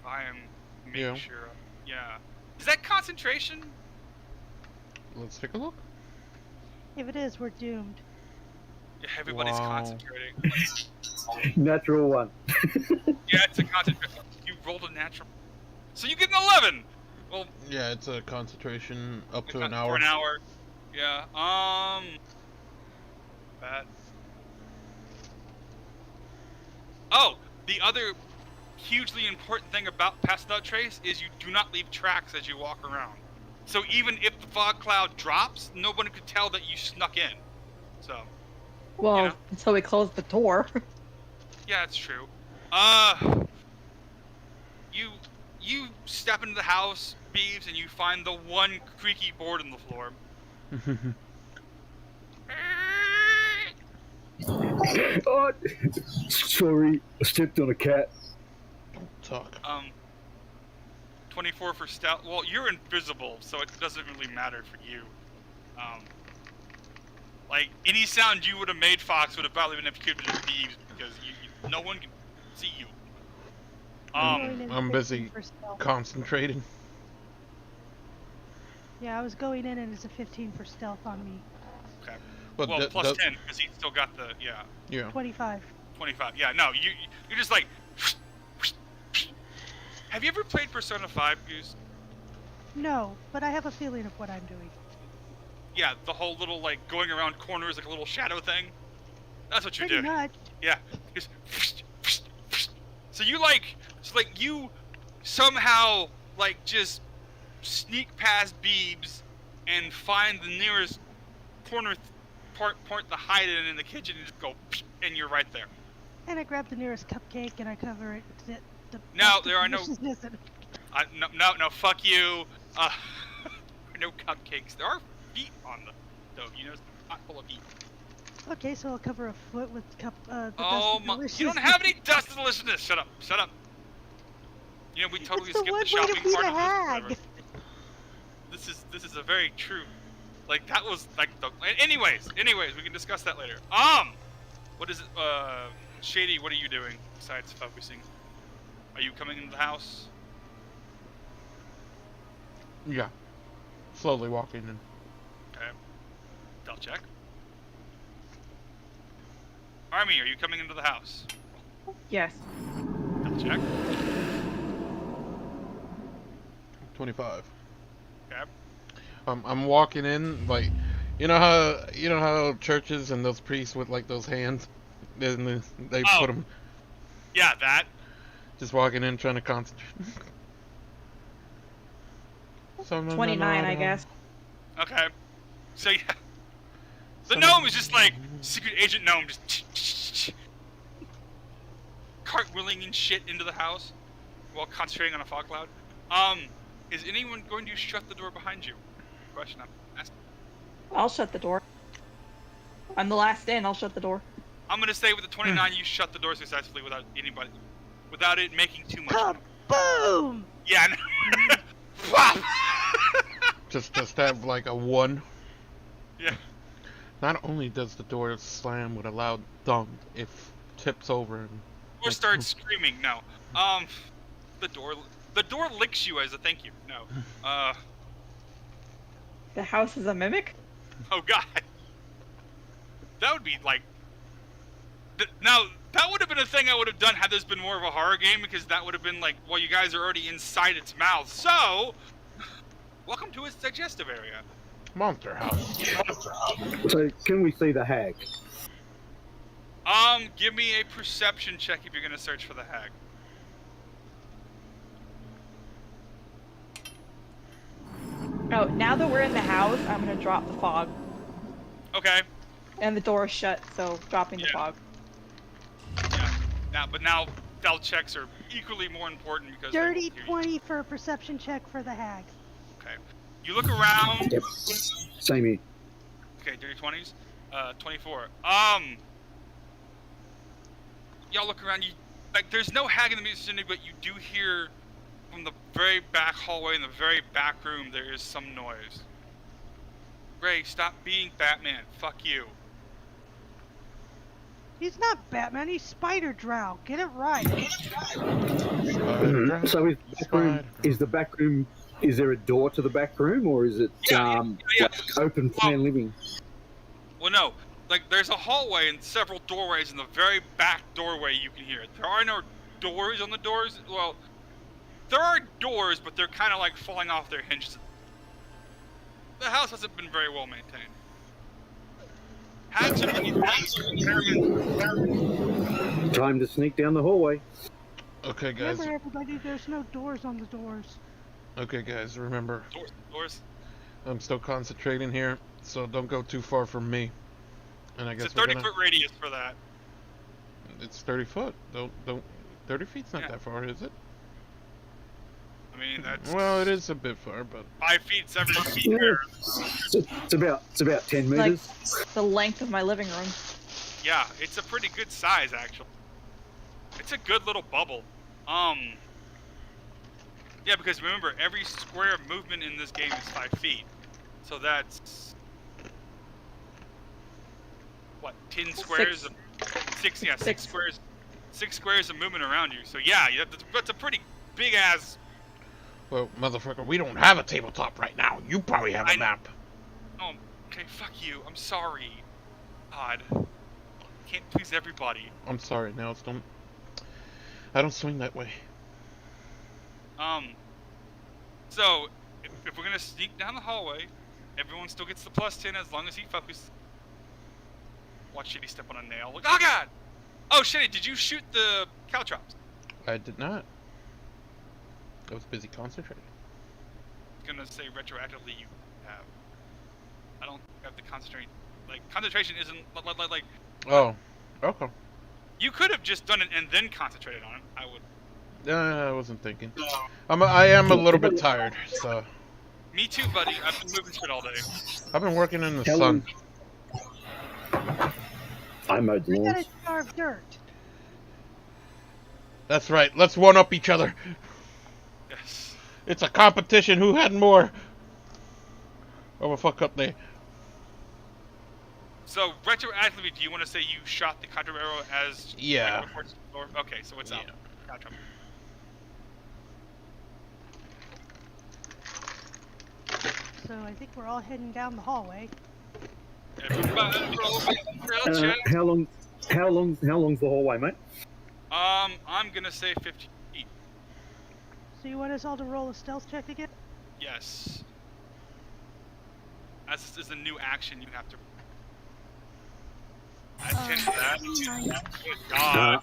I am making sure. Yeah. Is that concentration? Let's take a look. If it is, we're doomed. Yeah, everybody's concentrating. Natural one. Yeah, it's a concentration. You rolled a natural. So you get an 11. Well, Yeah, it's a concentration up to an for hour. an hour. Yeah. That. Oh, the other hugely important thing about Pass Without Trace is you do not leave tracks as you walk around. So even if the fog cloud drops, nobody could tell that you snuck in. So, Well, know. until we close the door. yeah, it's true. You step into the house, Beeves, and you find the one creaky board on the floor. Oh, sorry, I stepped on a cat. Don't talk. 24 for stealth. Well, you're invisible, so it doesn't really matter for you. Like, any sound you would have made, Fox, would have probably been executed as Beeves, because no one can see you. I'm busy concentrating. Yeah, I was going in and it's a 15 for stealth on me. Okay. But Well, plus 10, because he still got the, Yeah. 25. 25. Yeah, no, you're just like... Have you ever played Persona 5, Goose? No, but I have a feeling of what I'm doing. Yeah, the whole little, like, going around corners like a little shadow thing. That's what you're Pretty doing. much. Yeah. Just... So you somehow, like, just sneak past Beebs and find the nearest corner point to hide it in the kitchen and just go, and you're right there. And I grab the nearest cupcake and I cover it. No, there are no... No, fuck you. No cupcakes. There are feet on the stove. You know, it's not full of feet. Okay, so I'll cover a foot with the Oh dust my! of You don't have any dust of deliciousness. Shut up! Shut up! You know, we totally It's the skipped one the way to shopping feed part a of this. hag. Whatever. This is a very true. Like that was like the. Anyways, we can discuss that later. What is it? Shady, what are you doing besides focusing? Are you coming into the house? Yeah. Slowly walking in. Okay. I'll check. Army, are you coming into the house? Yes. I'll check. 25. Okay. I'm walking in like, you know how churches and those priests with like those hands, and they put them. Yeah, that. Just walking in, trying to concentrate. 29, I guess. Okay. So yeah. The gnome is just like secret agent gnome, just cartwheeling and shit into the house while concentrating on a fog cloud. Is anyone going to shut the door behind you? Question I'm asking. I'll shut the door. I'm the last in. I'll shut the door. I'm gonna say with the 29, you shut the door successfully without it making too much noise. Boom! Yeah. Just have like a 1. Yeah. Not only does the door slam with a loud thump, it tips over and... Or start screaming. No. The door licks you as a thank you. No. The house is a mimic? Oh god. That would be like... Now, that would have been a thing I would have done had this been more of a horror game, because that would have been like, well, you guys are already inside its mouth, so... Welcome to its digestive area. Monster house. So, can we see the hag? Give me a perception check if you're gonna search for the hag. Oh, now that we're in the house, I'm gonna drop the fog. Okay. And the door is shut, so dropping the fog. Yeah. Now stealth checks are equally more important because Dirty 20 for a perception check for the hag. Okay. You look around. Yep. Same here. Okay, dirty 20s. 24. Y'all look around. There's no hag in the vicinity, but you do hear from the very back hallway in the very back room there is some noise. Ray, stop being Batman. Fuck you. He's not Batman, he's Spider Drow. Get it right. So is the back room, is there a door to the back room, or is it like open plan living? Well, no. Like, there's a hallway and several doorways. In the very back doorway, you can hear it. There are no doors on the doors. Well, there are doors, but they're kind of like falling off their hinges. The house hasn't been very well maintained. Hags are Time to sneak down the hallway. Okay, guys. Remember, everybody, there's no doors on the doors. Okay, guys, remember, Doors. I'm still concentrating here, so don't go too far from me. And I It's guess a 30-foot radius for that. It's 30 foot. Don't 30 feet's not Yeah. that far, is it? I mean, that's Well, it is a bit far, but 5 feet, 7 feet. Yeah. There. It's about 10 Like meters. the length of my living room. Yeah, it's a pretty good size, actually. It's a good little bubble. Yeah, because remember, every square of movement in this game is 5 feet. So that's... what, 10 squares? Of, six, yeah, six squares. 6 squares of movement around you. So yeah, that's a pretty big-ass... well, motherfucker, we don't have a tabletop right now. You probably have a map. Oh, okay, fuck you. I'm sorry. God. Can't please everybody. I'm sorry, Nels. I don't swing that way. So, if we're gonna sneak down the hallway, everyone still gets the +10 as long as he focuses. Watch Shitty step on a nail. Like, oh god! Oh, Shitty, did you shoot the caltrops? I did not. I was busy concentrating. I was gonna say retroactively you have. I don't have the concentration. Like, concentration isn't like. Oh, okay. You could have just done it and then concentrated on it. I would. I wasn't thinking. I am a little bit tired, so. Me too, buddy. I've been moving shit all day. I've been working in the Tell sun. I mowed the We lawns. gotta carve dirt. That's right. Let's one up each other. Yes. It's a competition. Who had more? Oh, fuck up there. So, retroactively, do you want to say you shot the contra arrow as... Yeah. Okay, so what's up? Yeah. Contra. So I think we're all heading down the hallway. Everybody roll barrel check. How long's the hallway, mate? I'm gonna say 50 feet. So you want us all to roll a stealth check again? Yes. As this is a new action, you have to... I tend to that. Good God.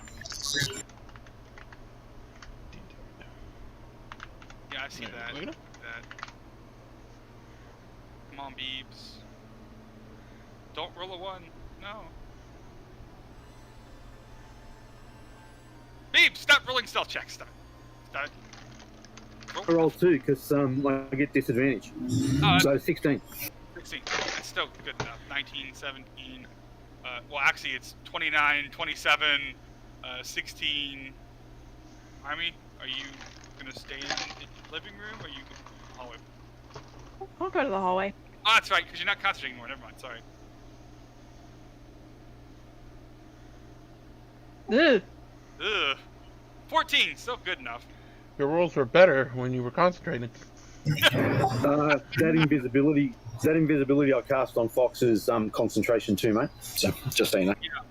Yeah, I see that. Look at him. That. Come on, Beebs. Don't roll a 1. No. Beebs, stop rolling stealth checks. Stop. Stop. I roll 2 because I get disadvantage. So 16. 16. That's still good enough. 19, 17. Well, actually, it's 29, 27, 16. Army, are you gonna stay in the living room, or are you going to the hallway? I'll go to the hallway. Oh, that's right, because you're not concentrating anymore. Never mind. Sorry. Ugh. Ugh. 14. Still good enough. Your rolls were better when you were concentrating. That invisibility I cast on Fox's concentration too, mate. So just so you know. Yeah.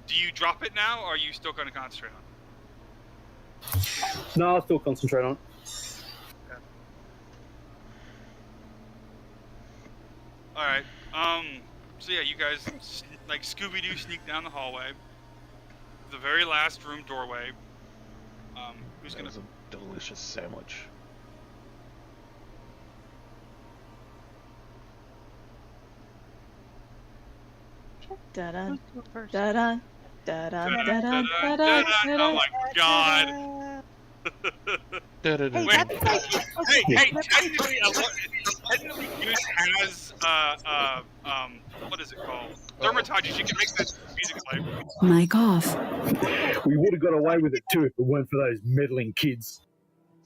Do you drop it now, or are you still going to concentrate on it? No, I'll still concentrate on it. Alright, so yeah, you guys, like Scooby-Doo sneak down the hallway. The very last room doorway. Who's That gonna... was a delicious sandwich. Da da Who's going first? da da da da da da da da Oh da. my god! Hey, Wait. that's like, Hey, technically Goose has, what is it called? Thermatages, you can make this music play. Mic off. We would have got away with it too if it weren't for those meddling kids.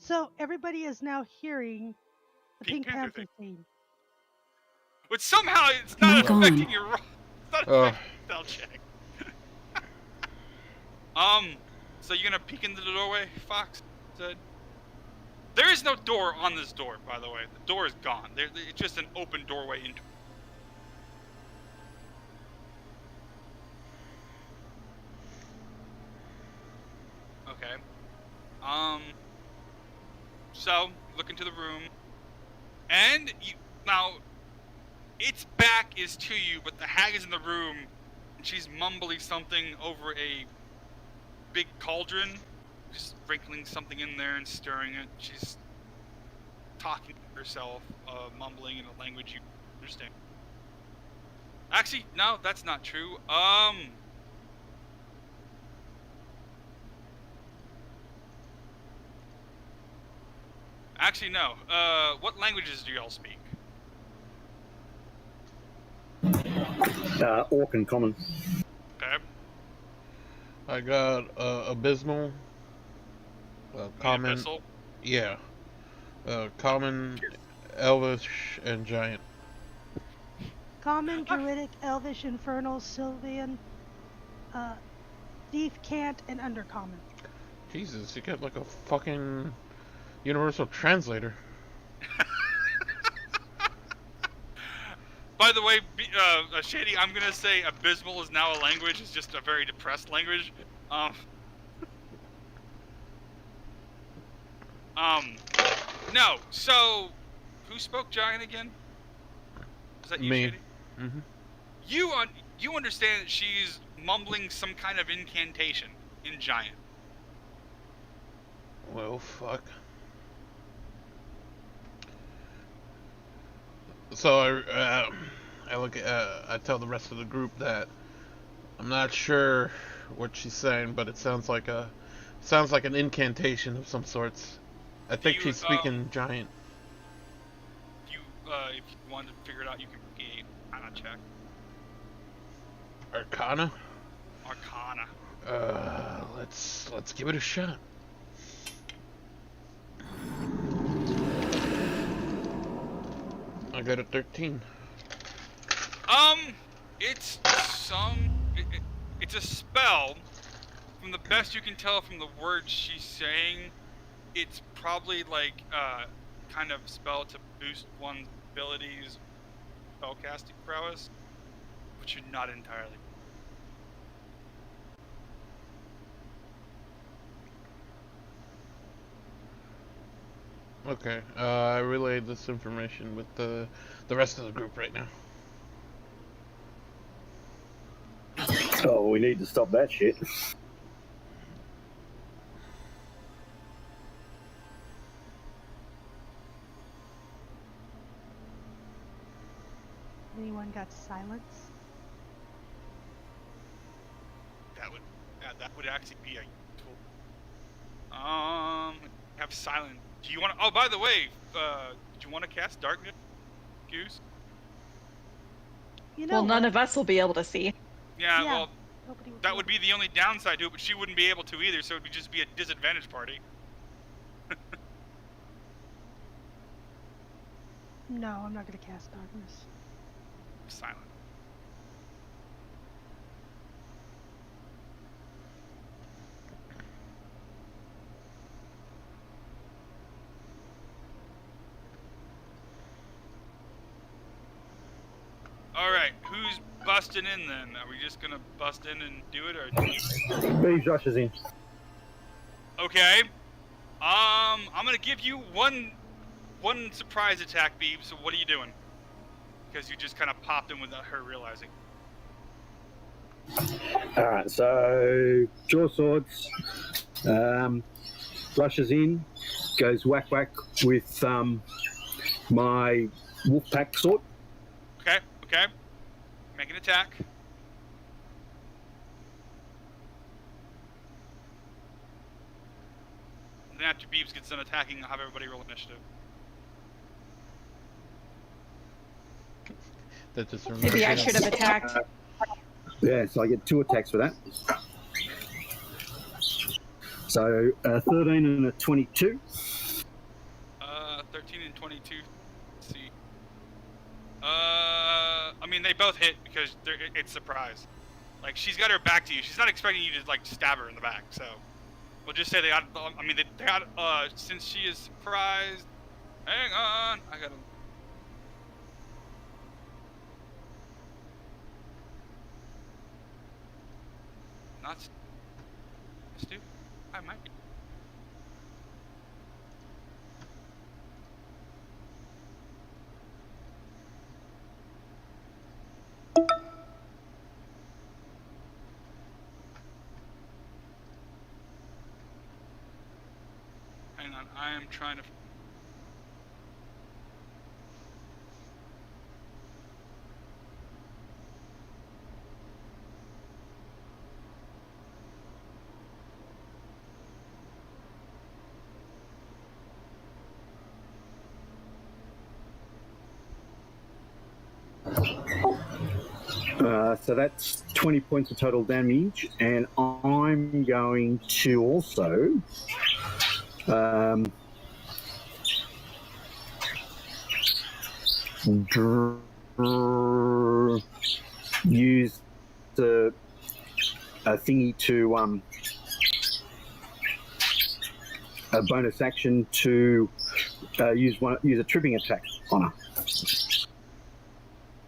so everybody is now hearing the Pink Pink Panther Panther theme. But somehow it's not Mic on. affecting your roll. It's not affecting your spell check. So you're gonna peek into the doorway, Fox? Said. There is no door on this door, by the way. The door is gone. It's just an open doorway into. Okay. So look into the room, and you now. Its back is to you, but the hag is in the room, and she's mumbling something over a big cauldron, just sprinkling something in there and stirring it. She's talking to herself, mumbling in a language you understand. Actually, no, that's not true. Actually, no. What languages do y'all speak? Orc and common. Okay. I got abysmal, common, Abyssal? yeah, common, elvish, and giant. Common, Druidic, Elvish, Infernal, Sylvan, Thief, Cant, and Undercommon. Jesus, you got like a fucking universal translator. By the way, Shady, I'm gonna say abysmal is now a language. It's just a very depressed language. No. So, who spoke giant again? Was that you, Me. Shady? Mm-hmm. You understand that she's mumbling some kind of incantation in giant. Well, fuck. So I look at, I tell the rest of the group that I'm not sure what she's saying, but it sounds like an incantation of some sorts. I think she's speaking giant. If you wanted to figure it out, you can get Arcana check. Arcana? Arcana. Let's give it a shot. I got a 13. It's a spell. From the best you can tell from the words she's saying, it's probably like kind of spell to boost one's abilities, spellcasting prowess, but you're not entirely. Okay, I relayed this information with the rest of the group right now. Oh, we need to stop that shit. Anyone got silence? That would actually be a useful. Have silence. Do you want to? Oh, by the way, did you want to cast darkness, Goose? You know, Well, none of us will be able to see. Yeah, Yeah, well, nobody would that would be the only downside to it, but she wouldn't be able to either, so it would just be a disadvantage party. No, I'm not going to cast darkness. Silent. Alright, who's busting in then? Are we just gonna bust in and do it, or? Bees rushes in. Okay. I'm gonna give you one surprise attack, Beeb, so what are you doing? Because you just kind of popped in without her realizing. Alright, so draw swords, rushes in, goes whack whack with my wolf pack sword. Okay. Make an attack. And then after Beebs gets done attacking, I'll have everybody roll initiative. That just Maybe I should have attacked. Yeah, so I get 2 attacks for that. So 13 and a 22. 13 and 22. Let's see. I mean, they both hit because it's surprise. Like, she's got her back to you. She's not expecting you to, like, stab her in the back, so. We'll just say they got, they got, since she is surprised. Hang on. I gotta. Not. Stu? I might be. Hang on, I am trying to. So that's 20 points of total damage, and I'm going to also use the thingy to a bonus action to use a tripping attack on her.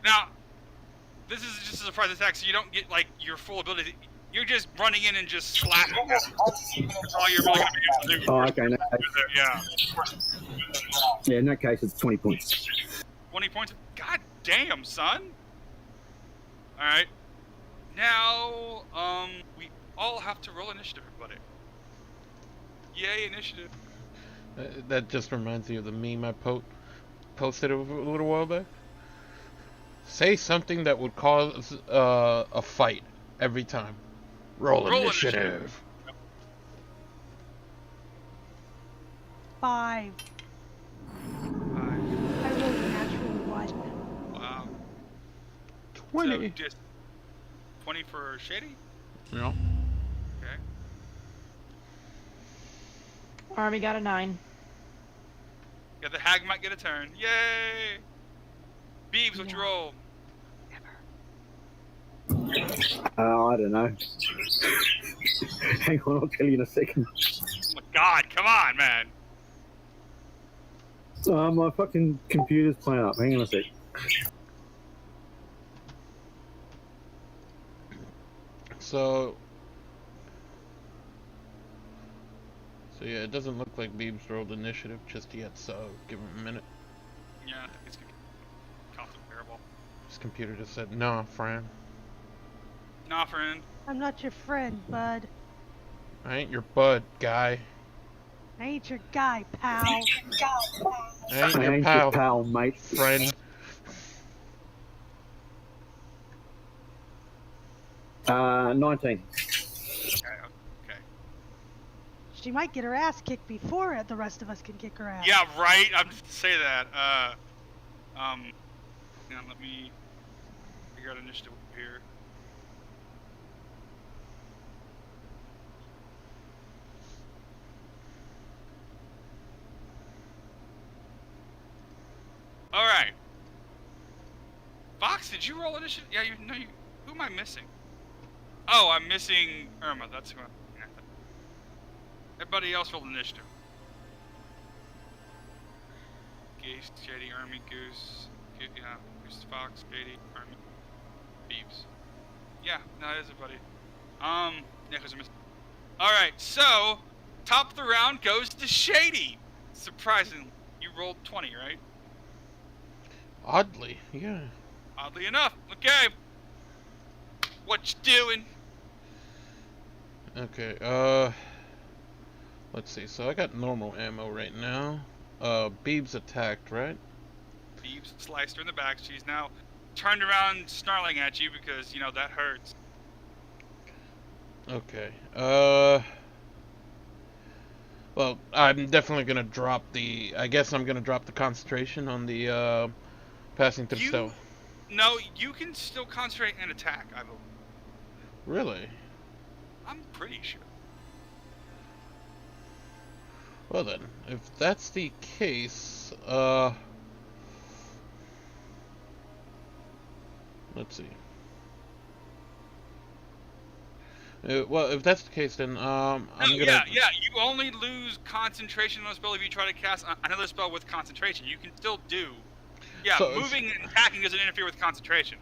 Now, this is just a surprise attack, so you don't get like your full ability. You're just running in and just slapping. That's all you're really gonna be able to do. Oh, okay. No, yeah. Yeah, in that case, it's 20 points. 20 points. God damn, son. All right. Now, we all have to roll initiative, everybody. Yay, initiative. That just reminds me of the meme I posted a little while back. Say something that would cause a fight every time. Roll initiative. 5. I rolled a natural 1. Wow. 20. So just 20 for Shady? No. Okay. Army got a 9. Yeah, the hag might get a turn. Yay! Beebs, what you roll? I don't know. Hang on, I'll tell you in a second. Oh my god, come on, man. My fucking computer's playing up. Hang on a sec. So yeah, it doesn't look like Beebs rolled initiative just yet, so give him a minute. Yeah, I think it's gonna be comparable. His computer just said, "Nah, friend. Nah, friend. I'm not your friend, bud. I ain't your bud, guy. I ain't your guy, pal. I ain't I your ain't pal, your pal, mate. friend." 19. Okay. She might get her ass kicked before the rest of us can kick her ass. Yeah, right. I'm just say that. Hang on, let me figure out initiative here. All right. Fox, did you roll initiative? Yeah, you. Who am I missing? Oh, I'm missing Irma. That's who I'm. Everybody else rolled initiative. Geese, Shady, Army, Goose, yeah, Goose, Fox, Shady, Army, Beeps. Yeah, no, that is everybody. Yeah, because I'm missing. All right, so top of the round goes to Shady. Surprisingly, you rolled 20, right? Oddly, yeah. Oddly enough. Okay. What you doing? Okay, let's see. So I got normal ammo right now. Beebs attacked, right? Beebs sliced her in the back. She's now turned around snarling at you because, you know, that hurts. Okay. Well, I'm definitely gonna drop the. I guess I'm gonna drop the concentration on the passing through stealth. No, you can still concentrate and attack, I believe. Really? I'm pretty sure. Well then, if that's the case, let's see. Well, if that's the case, then I'm gonna. Yeah. You only lose concentration on a spell if you try to cast another spell with concentration. You can still do. Yeah, So, moving and attacking doesn't interfere with concentration.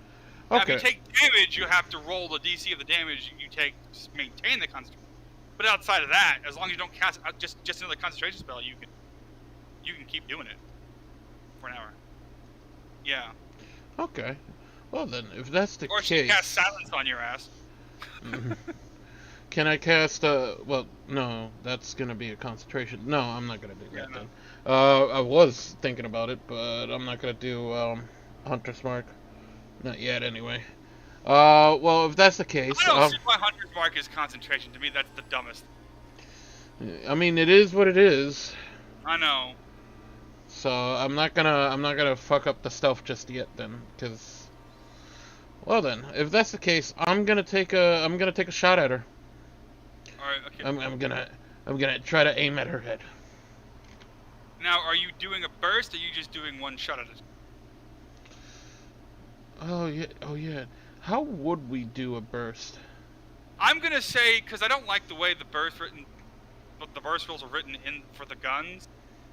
Now, Okay. if you take damage, you have to roll the DC of the damage you take to maintain the concentration. But outside of that, as long as you don't cast just another concentration spell, you can keep doing it for an hour. Yeah. Okay. Well then, if that's the Or case. she can cast silence on your ass. can I cast well, no, that's gonna be a concentration. No, I'm not gonna do that no. then. I was thinking about it, but I'm not gonna do Hunter's Mark. Not yet, anyway. Well, if that's the case, I don't see why Hunter's Mark is concentration. To me, that's the dumbest. I mean, it is what it is. I know. So I'm not gonna fuck up the stealth just yet then, because. Well then, if that's the case, I'm gonna take a shot at her. All right. Okay. I'm gonna try to aim at her head. Now, are you doing a burst, or are you just doing one shot at it? Oh yeah. How would we do a burst? I'm gonna say, because I don't like the way the burst rules are written in for the guns,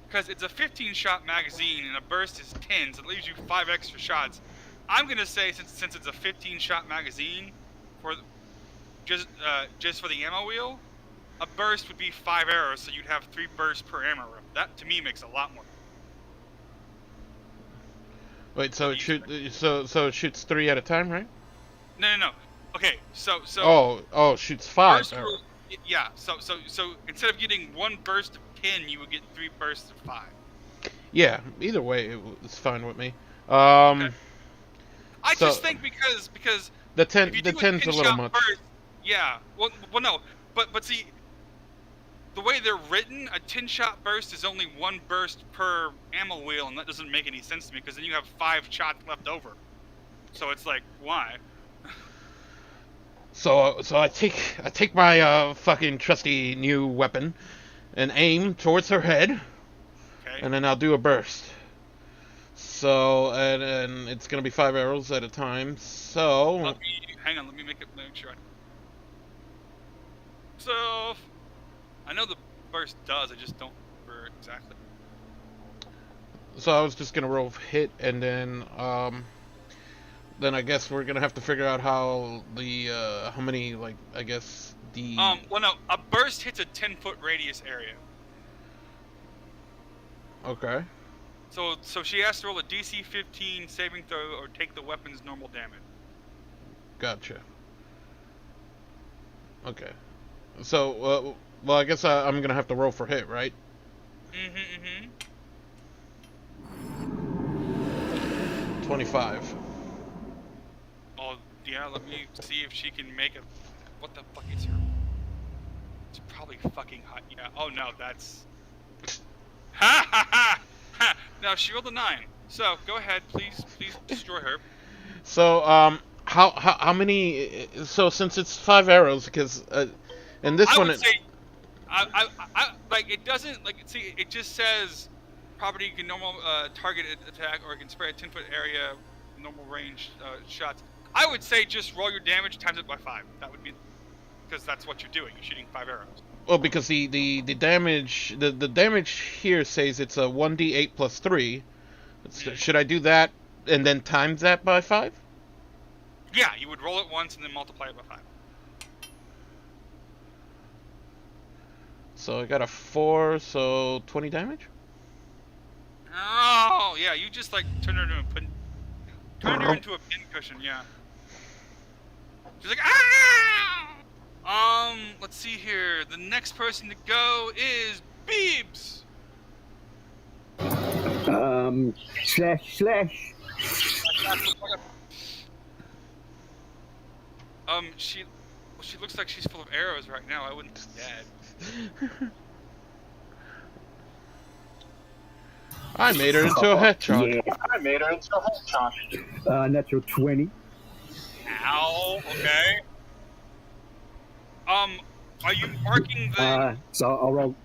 because it's a 15-shot magazine and a burst is 10, so it leaves you 5 extra shots. I'm gonna say, since it's a 15-shot magazine, for just for the ammo wheel, a burst would be 5 arrows, so you'd have 3 bursts per ammo room. That to me makes a lot more. Wait, so it shoots 3 at a time, right? No. Okay, so. Oh, shoots 5. Burst rule, yeah. So instead of getting 1 burst of 10, you would get 3 bursts of 5. Yeah. Either way, it's fine with me. Okay. I just think because the if you do 10's a little 10-shot much. burst, yeah. Well, no. But see, the way they're written, a 10-shot burst is only 1 burst per ammo wheel, and that doesn't make any sense to me because then you have 5 shots left over. So it's like, why? So I take my fucking trusty new weapon and aim towards her head, Okay. and then I'll do a burst. So and it's gonna be 5 arrows at a time. So Hang on. Let me make sure. So I know the burst does. I just don't remember exactly. So I was just gonna roll hit, and then I guess we're gonna have to figure out how the how many, like, I guess the Well, no, a burst hits a 10-foot radius area. Okay. So she has to roll a DC 15 saving throw or take the weapon's normal damage. Gotcha. Okay. So well, I guess I'm gonna have to roll for hit, right? 25. Oh, yeah, let me see if she can make a... What the fuck is her... It's probably fucking hot. Yeah, oh no, that's... Ha ha ha! Ha! Now, she rolled a 9. So, go ahead, please destroy her. So, how many... So, since it's 5 arrows, because... and this I one... would say... I like, it doesn't... Like, see, it just says... Property can normal target attack or it can spray a 10-foot area, normal range shots. I would say just roll your damage times it by 5. That would be... Because that's what you're doing. You're shooting 5 arrows. Well, because the damage... The damage here says it's a 1d8 plus 3. Should I do that and then times that by 5? Yeah, you would roll it once and then multiply it by 5. So I got a 4, so 20 damage? Oh, yeah, you just like turn her into a pincushion, yeah. She's like, ah! Let's see here. The next person to go is Beebs. Slash. She looks like she's full of arrows right now. I wouldn't be dead. I made her into a headshot. Yeah. Natural 20. Ow. Okay. Are you marking the? So I'll roll.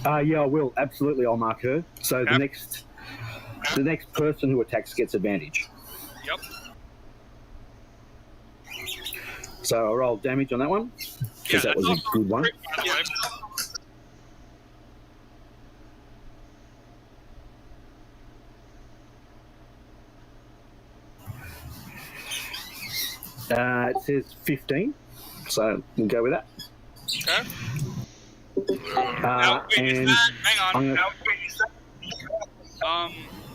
Yeah, I will. Absolutely, I'll mark her. So Yep. the next person who attacks gets advantage. Yep. So I'll roll damage on that one. Yeah, Because that was a good one. crit, by the way. It says 15. So we'll go with that. Okay. Now, wait, is And that, hang on. I'm gonna- Now, wait, is that,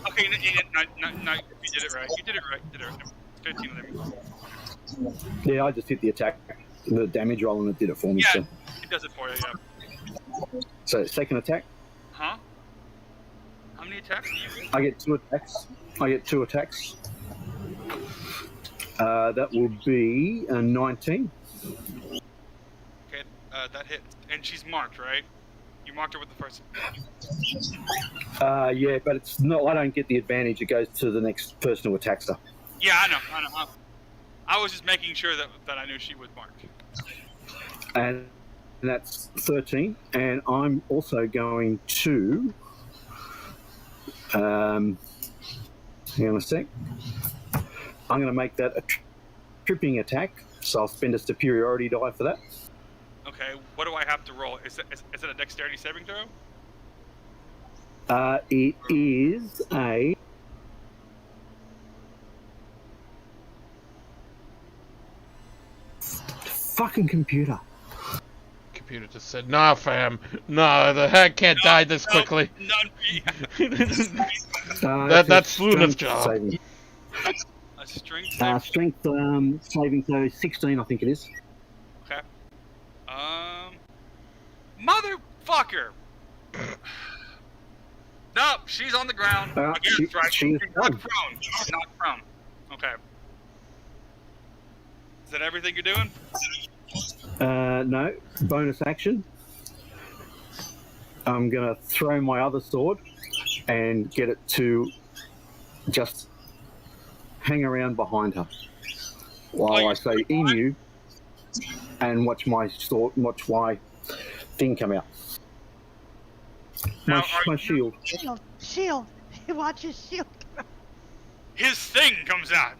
okay, no, you did it right. You did it right. 15 of them. Yeah, I just hit the attack, the damage roll, and it did it for me. Yeah, So. it does it for you, yeah. So second attack, Huh? How many attacks do you get? I get 2 attacks. That will be a 19. Okay, that hits. And she's marked, right? You marked her with the first. Yeah, but it's not. I don't get the advantage. It goes to the next person who attacks her. Yeah, I know. I was just making sure that I knew she was marked. And that's 13. And I'm also going to. Hang on a sec. I'm going to make that a tripping attack, so I'll spend a superiority die for that. Okay, what do I have to roll? Is it a dexterity saving throw? It is a. Fucking computer. Computer just said, "Nah, fam. Nah, the hag can't die this quickly." That's Luna's job. Saving. A strength saving. Strength saving throw 16, I think it is. Okay. Motherfucker! Nope, she's on the ground. Again, she's not prone. Not prone. Okay. Is that everything you're doing? No. Bonus action. I'm going to throw my other sword and get it to just hang around behind her while I say emu and watch my thing come out. Now, My shield. Shield. Watch his shield. His thing comes out.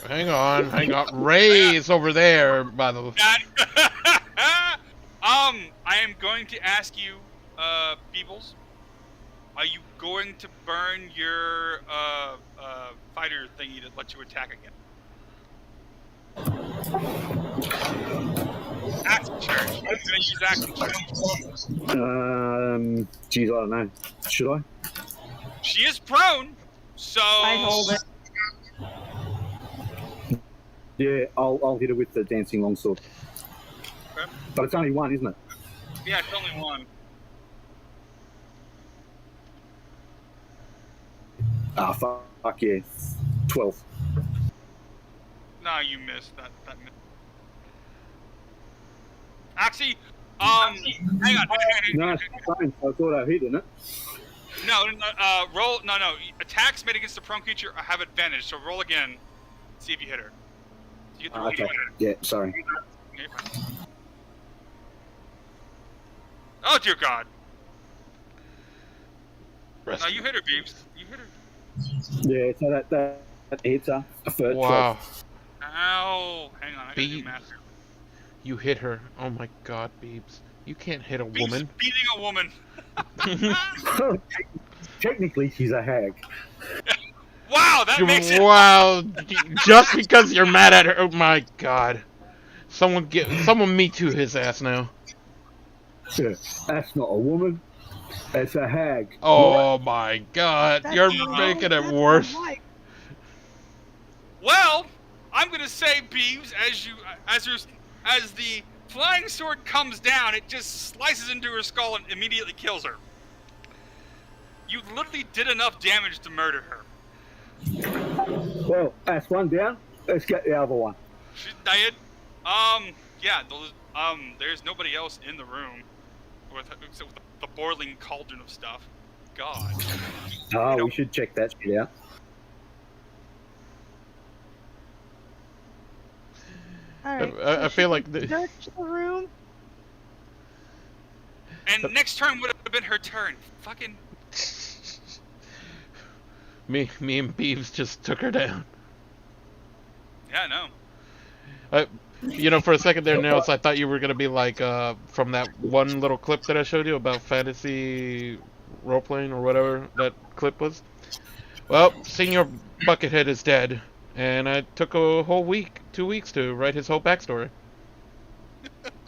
Hang on. Ray's over there, by the way. I am going to ask you, Peebles, are you going to burn your fighter thingy to let you attack again? Action charge. I'm going to use action charge. Geez, I don't know. Should I? She is prone, so. I hold it. Yeah, I'll hit her with the dancing longsword. Okay. But it's only one, isn't it? Yeah, it's only one. Fuck yeah. 12. No, you missed that. Actually, hang on. No, it's fine. I thought I hit, didn't it? No, roll. No. Attacks made against a prone creature have advantage, so roll again. See if you hit her. So you get the roll Okay. again. Yeah, sorry. Yeah, you're fine. Oh dear God! Rest. No, you hit her, Beeps. You hit her. Yeah, so that hits her. For Wow. 12. Ow! Hang on, I gotta do math here. You hit her. Oh my God, Beebs. You can't hit a Beeps woman. beating a woman. Technically, she's a hag. Wow, that makes it. Wow. Just because you're mad at her. Oh my God. Someone me too his ass now. Yeah, that's not a woman. It's a hag. Oh my God. That's You're not- making that's it not worse. right. Well, I'm gonna say, Beeves, as the flying sword comes down, it just slices into her skull and immediately kills her. You literally did enough damage to murder her. Well, that's one down. Let's get the other one. She's dead. Yeah, there's nobody else in the room except with the boiling cauldron of stuff. God. Oh, we should check that shit out. All right. I feel like Search the room. And next turn would have been her turn. Fucking. me and Beebs just took her down. Yeah, I know. For a second there, Nels, I thought you were gonna be like from that one little clip that I showed you about fantasy role playing or whatever that clip was. Well, Senior Buckethead is dead, and I took a whole 2 weeks to write his whole backstory.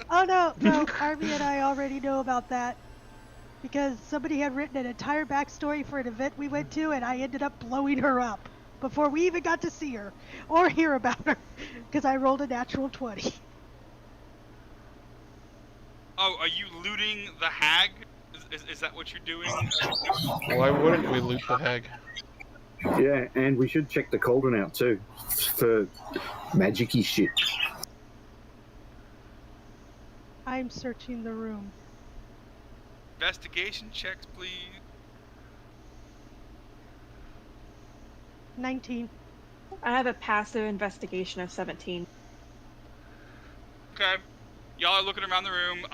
Oh no, Harvey and I already know about that. Because somebody had written an entire backstory for an event we went to, and I ended up blowing her up. before we even got to see her or hear about her, because I rolled a natural 20. Oh, are you looting the hag? Is that what you're doing? Why wouldn't we loot the hag? Yeah, and we should check the cauldron out too for magic-y shit. I'm searching the room. Investigation checks, please. 19. I have a passive investigation of 17. Okay. Y'all are looking around the room.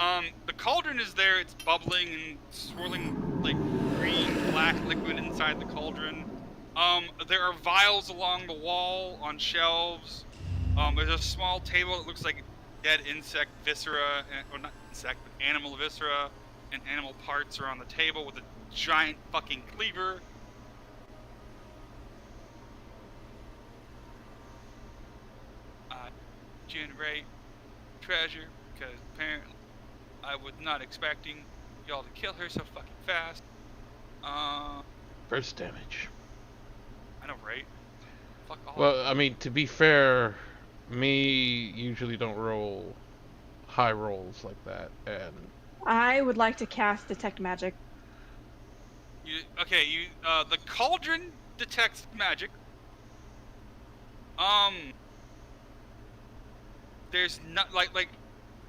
The cauldron is there. It's bubbling and swirling like green, black liquid inside the cauldron. There are vials along the wall on shelves. There's a small table that looks like dead insect viscera, or not insect, but animal viscera, and animal parts are on the table with a giant fucking cleaver. Generate treasure, because apparently I was not expecting y'all to kill her so fucking fast. Burst damage. I know, right? Fuck off. Well, I mean, to be fair, me usually don't roll high rolls like that, and I would like to cast Detect Magic. The cauldron detects magic. There's not like,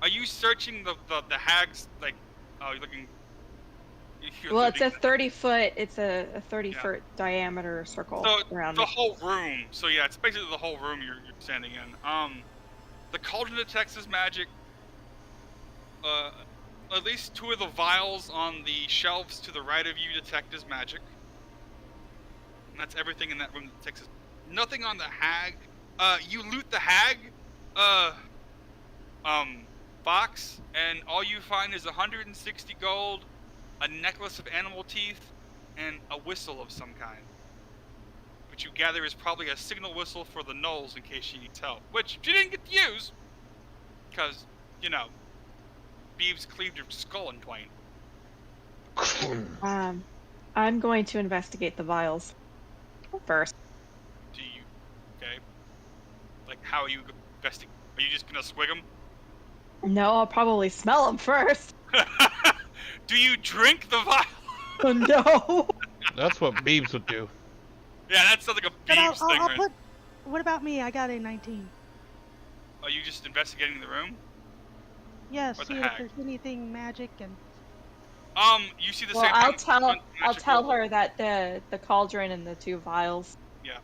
are you searching the hags? Like, oh, you're looking. Well, it's a 30-foot. It's a 30 Yeah. foot diameter circle So around the it. whole room. So yeah, it's basically the whole room you're standing in. The cauldron detects his magic. At least 2 of the vials on the shelves to the right of you detect his magic. And that's everything in that room that detects his. Nothing on the hag. You loot the hag, box, and all you find is 160 gold, a necklace of animal teeth, and a whistle of some kind. Which you gather is probably a signal whistle for the gnolls in case she needs help. Which she didn't get to use, because, you know, Beeves cleaved her skull in twain. I'm going to investigate the vials first. Do you? Okay. Like, how are you investigating? Are you just gonna swig them? No, I'll probably smell them first. Do you drink the vial? Oh, no. that's what Beebs would do. Yeah, that sounds like a But Beeves thing, I'll right? put. What about me? I got a 19. Are you just investigating the room? Yeah, Or the see if hag. there's anything magic and. You see the Well, same I'll thing. tell Magical- her that the cauldron and the 2 vials. Yeah.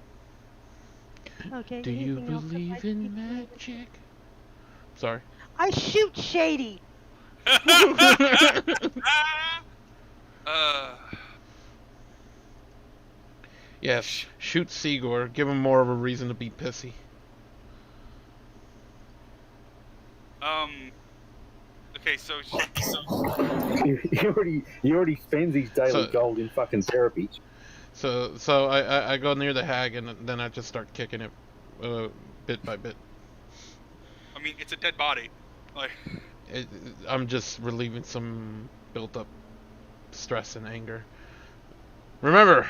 Okay. Do you anything else that believe might in be related? magic? Sorry. I shoot Shady. Yes, shoot Seagor. Give him more of a reason to be pissy. Okay, so He already spends his daily So- gold in fucking therapy. So I go near the hag and then I just start kicking it, bit by bit. I mean, it's a dead body. Like, I'm just relieving some built up stress and anger. Remember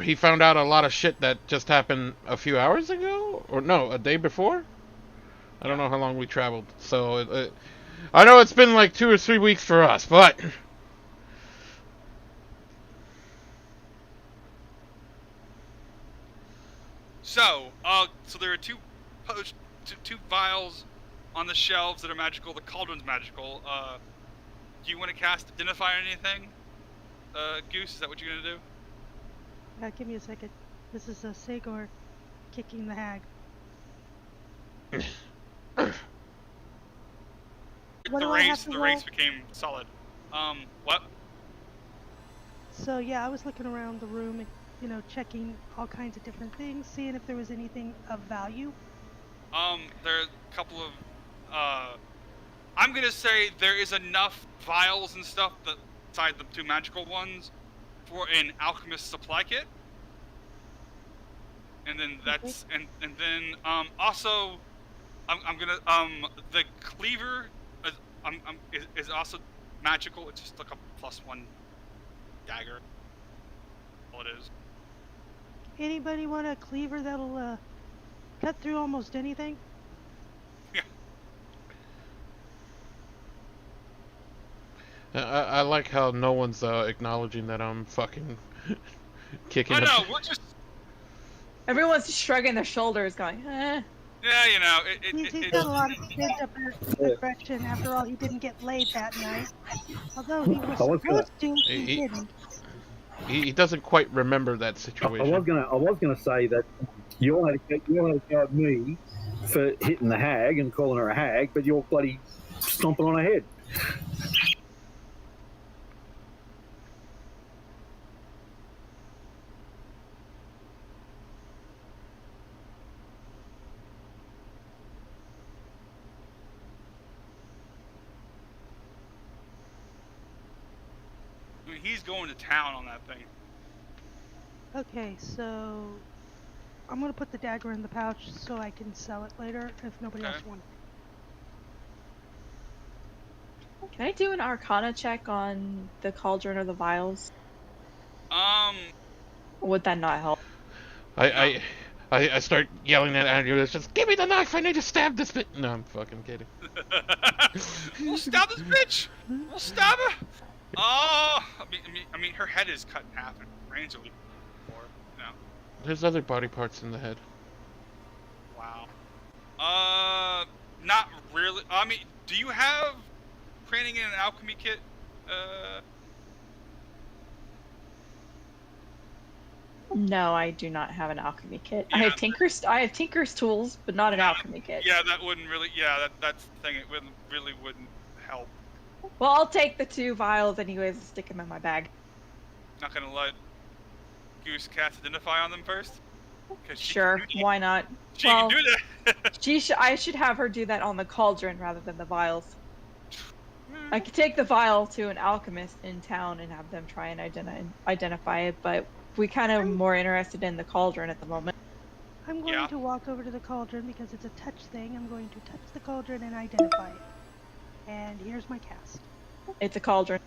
he found out a lot of shit that just happened a few hours ago, or no, a day before. I don't know how long we traveled, so I know it's been like 2 or 3 weeks for us, but so there are two vials on the shelves that are magical. The cauldron's magical. Do you want to cast Identify or anything? Goose, is that what you're gonna do? Give me a second. This is a Sagor kicking the hag. What do I have to The roll? race became solid. What? So yeah, I was looking around the room, and, checking all kinds of different things, seeing if there was anything of value. There are a couple of, I'm gonna say there is enough vials and stuff that, beside the 2 magical ones, for an alchemist supply kit. And then that's, and then, also, I'm gonna, the cleaver, is also magical. It's just like a +1 dagger. All it is. Anybody want a cleaver that'll cut through almost anything? Yeah. I like how no one's acknowledging that I'm fucking kicking. Oh no, we're just. Everyone's just shrugging their shoulders, going, eh. Yeah, you know, He's got a lot of pent up aggression. After all, he didn't get laid that night. Although he was supposed to, he didn't. He doesn't quite remember that I situation. was gonna say that you'll have to go at me for hitting the hag and calling her a hag, but you're bloody stomping on her head. I mean, he's going to town on that thing. Okay, so I'm gonna put the dagger in the pouch so I can sell it later if nobody else wants. Can I do an Arcana check on the cauldron or the vials? Or would that not help? I start yelling at Andrew. It's just, give me the knife. I need to stab this bitch. No, I'm fucking kidding. We'll stab this bitch. We'll stab her. Oh, I mean, her head is cut in half and brains are leaking. You know. There's other body parts in the head. Wow. Not really. I mean, do you have training in an alchemy kit? No, I do not have an alchemy kit. Yeah. I have Tinker's tools, but not an alchemy kit. Yeah, that wouldn't really. Yeah, that's the thing. It really wouldn't help. Well, I'll take the 2 vials anyways and stick them in my bag. Not gonna let Goose cast identify on them first? Sure, why not? She can do that. I should have her do that on the cauldron rather than the vials. I could take the vial to an alchemist in town and have them try and identify it, but we're kind of more interested in the cauldron at the moment. I'm going to walk over to the cauldron because it's a touch thing. I'm going to touch the cauldron and identify it. And here's my cast. It's a cauldron.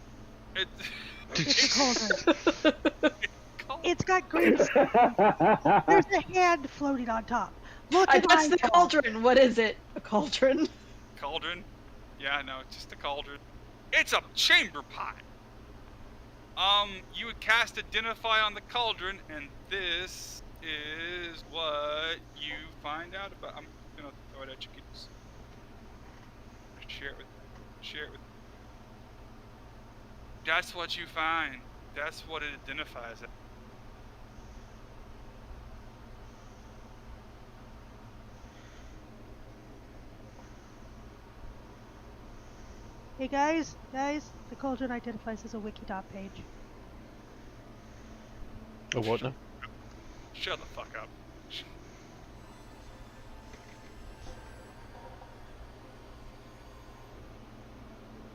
It's a cauldron. It's got green stuff. There's a hand floating on top. Look at that's the cauldron. What is it? A cauldron? Cauldron? Yeah, no, it's just a cauldron. It's a chamber pot. You would cast Identify on the cauldron, and this is what you find out about. I'm gonna throw it at you kids. Share it with. That's what you find. That's what it identifies as. Hey guys, the cauldron identifies as a wiki.page. A what now? Shut the fuck up.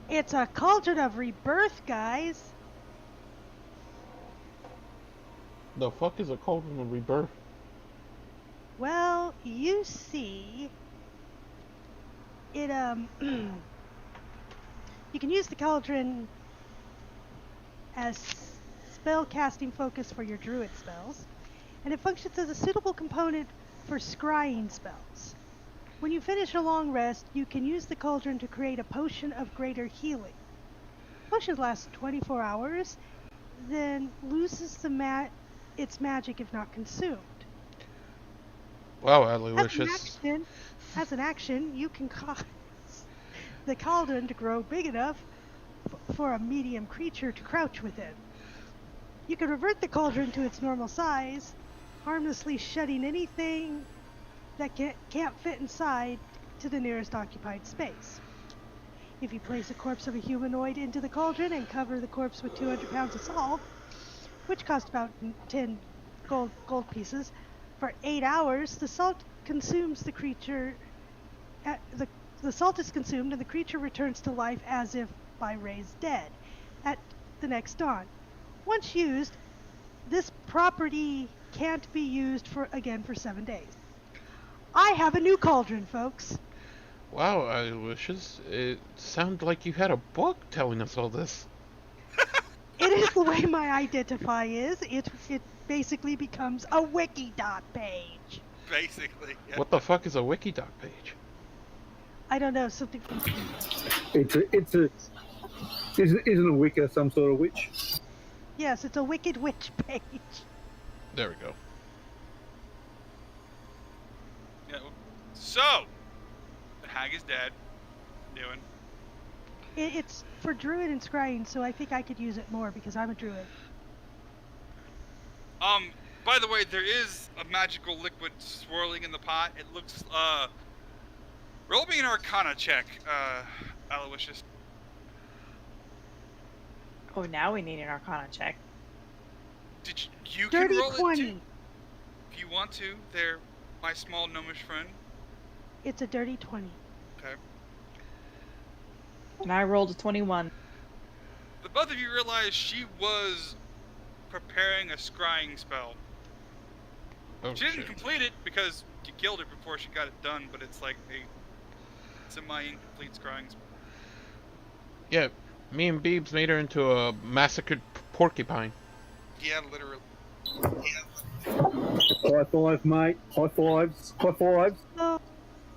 It's a cauldron of rebirth, guys. The fuck is a cauldron of rebirth? Well, you see, it you can use the cauldron as spell casting focus for your druid spells, and it functions as a suitable component for scrying spells. When you finish a long rest, you can use the cauldron to create a potion of greater healing. Potions last 24 hours, then loses its magic if not consumed. Wow, Aloysius. As an action, you can cause the cauldron to grow big enough for a medium creature to crouch within. You can revert the cauldron to its normal size, harmlessly shutting anything that can't fit inside to the nearest occupied space. If you place a corpse of a humanoid into the cauldron and cover the corpse with 200 pounds of salt, which cost about 10 gold pieces, for 8 hours, the salt consumes the creature. The salt is consumed and the creature returns to life as if by raised dead at the next dawn. Once used, this property can't be used again for 7 days. I have a new cauldron, folks. Wow, Aloysius, it sounded like you had a book telling us all this. It is the way my identify is. It basically becomes a wiki.page. Basically. Yeah. What the fuck is a Wikidoc page? I don't know, something. Isn't a Wicca some sort of witch? Yes, it's a Wicked Witch page. There we go. Yeah. So, the hag is dead. Doing. It's for druid and scrying, so I think I could use it more because I'm a druid. By the way, there is a magical liquid swirling in the pot. It looks, roll me an Arcana check, Aloysius. Oh, now we need an Arcana check. You Dirty can roll 20. it too, if you want to. There, my small gnomish friend. It's a dirty 20. Okay. And I rolled a 21. The both of you realize she was preparing a scrying spell. Oh, She didn't shit. complete it because you killed her before she got it done, but it's like a semi-incomplete scrying spell. Yeah, me and Beebs made her into a massacred porcupine. Yeah, literally. High five, mate. High fives. High fives. Oh,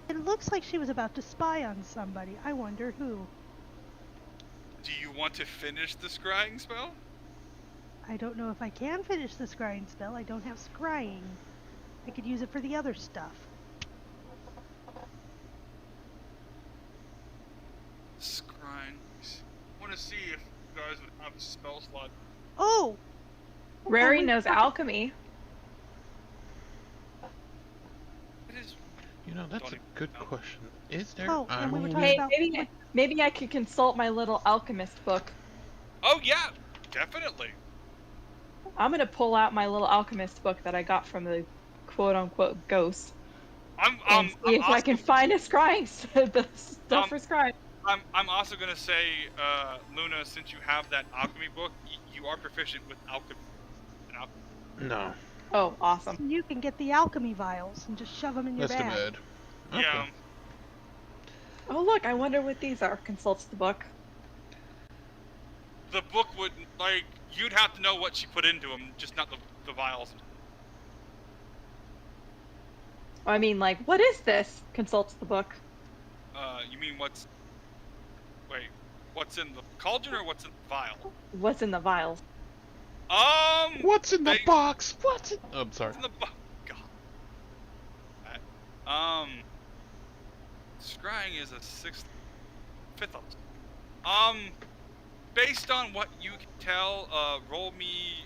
it looks like she was about to spy on somebody. I wonder who. Do you want to finish the scrying spell? I don't know if I can finish the scrying spell. I don't have scrying. I could use it for the other stuff. Scrying. I want to see if you guys would have a spell slot. Oh! Rary we- knows alchemy. It is. You know, that's a good question. Is there? Oh, and we were talking Hey, about- maybe I could consult my little alchemist book. Oh yeah, definitely. I'm gonna pull out my little alchemist book that I got from the quote-unquote ghost I'm and see if I can find a scrying the stuff for scrying. I'm also gonna say, Luna, since you have that alchemy book, you are proficient with alchemy. No. Oh, awesome. You can get the alchemy vials and just shove them in your That's too bag. bad. Okay. Yeah. Oh, look, I wonder what these are. Consults the book. The book would, like, you'd have to know what she put into them, just not the vials. I mean, like, what is this? Consults the book. You mean what's in the cauldron or what's in the vial? What's in the vials? What's in the they- box? What's in... Oh, I'm sorry. What's in the God. Scrying is a fifth level. Based on what you can tell, roll me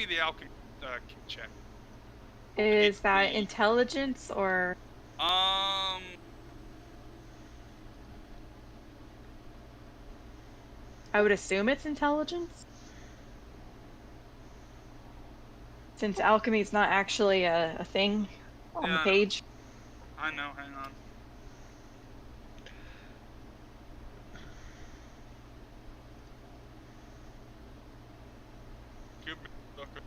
the alchemy check. Is that intelligence or... I would assume it's intelligence. Since alchemy is not actually a thing on the Yeah. page. I know, hang on. Cupid, okay.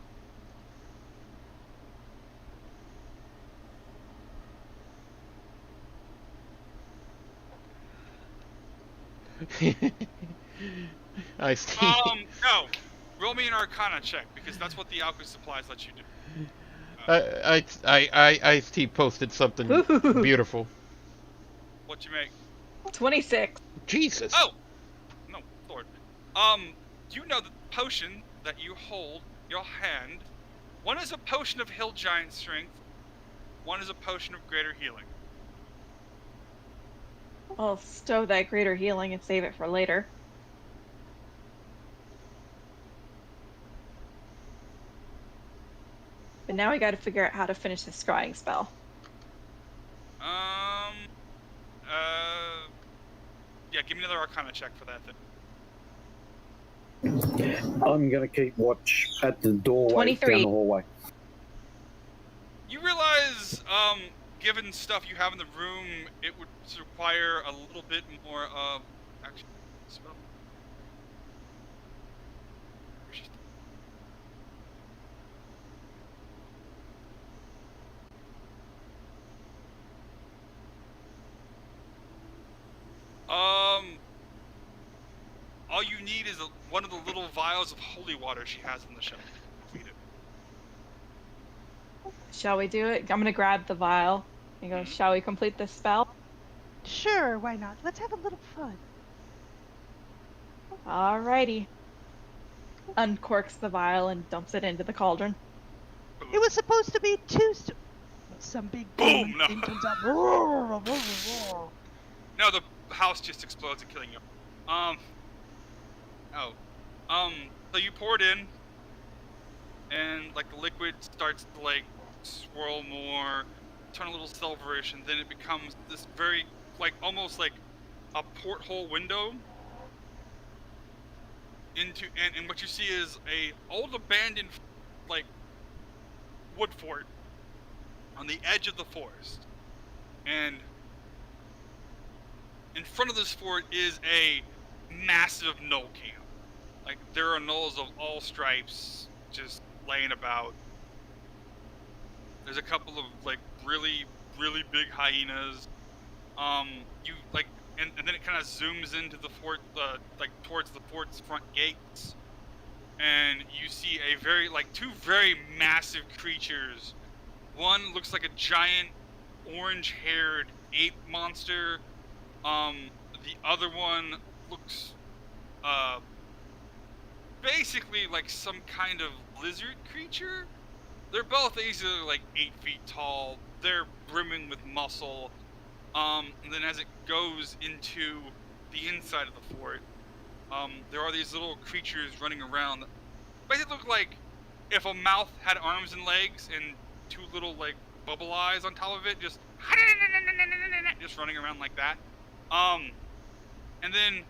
Ice-T. No. Roll me an Arcana check, because that's what the alchemy supplies let you do. Ice-T posted something beautiful. What you make? 26. Jesus. Oh! No, Lord. You know the potion that you hold in your hand, one is a potion of hill giant strength, one is a potion of greater healing. I'll stow that greater healing and save it for later. But now we gotta figure out how to finish the scrying spell. Yeah, give me another Arcana check for that then. I'm gonna keep watch at the doorway 23. down the hallway. You realize, given stuff you have in the room, it would require a little bit more of... Actually, spell. All you you need is one of the little vials of holy water she has on the shelf. Complete it. Shall we do it? I'm gonna grab the vial and go, shall we complete this spell? Sure, why not? Let's have a little fun. Alrighty. Uncorks the vial and dumps it into the cauldron. It was supposed to be two. Some big Boom! No. thing comes out. No, the house just explodes and killing you. So you pour it in, and like the liquid starts to like swirl more, turn a little silverish, and then it becomes this very like almost like a porthole window into, and what you see is a old abandoned like wood fort on the edge of the forest, and in front of this fort is a massive gnoll camp. Like, there are gnolls of all stripes just laying about. There's a couple of, like, really, really big hyenas. You, like, and then it kind of zooms into the fort, like, towards the fort's front gates. And you see a very, like, two very massive creatures. One looks like a giant orange-haired ape monster. The other one looks, basically like some kind of lizard creature. They're both easily like 8 feet tall. They're brimming with muscle. And then as it goes into the inside of the fort, there are these little creatures running around that basically look like if a mouth had arms and legs and two little like bubble eyes on top of it, just running around like that. And then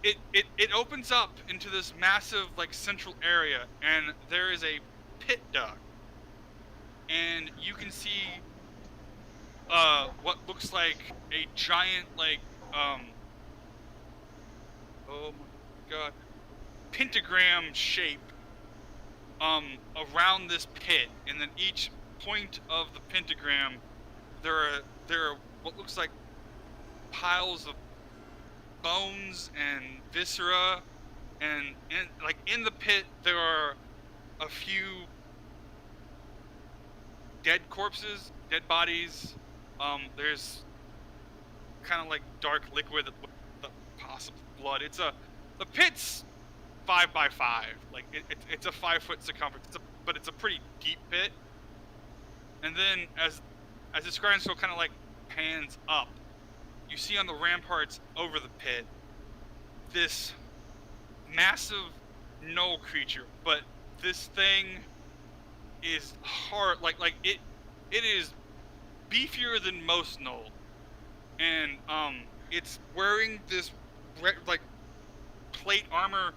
it opens up into this massive like central area, and there is a pit dug, and you can see what looks like a giant like oh my god, pentagram shape around this pit, and then each point of the pentagram there are what looks like piles of bones and viscera, and like in the pit there are a few dead corpses, dead bodies. There's kind of like dark liquid that looks like possible blood. The pit's 5 by 5, like it's a 5-foot circumference, but it's a pretty deep pit. And then as the scrying scroll kind of like pans up, you see on the ramparts over the pit this massive gnoll creature, but this thing is hard, like it is beefier than most gnoll, and it's wearing this like plate armor,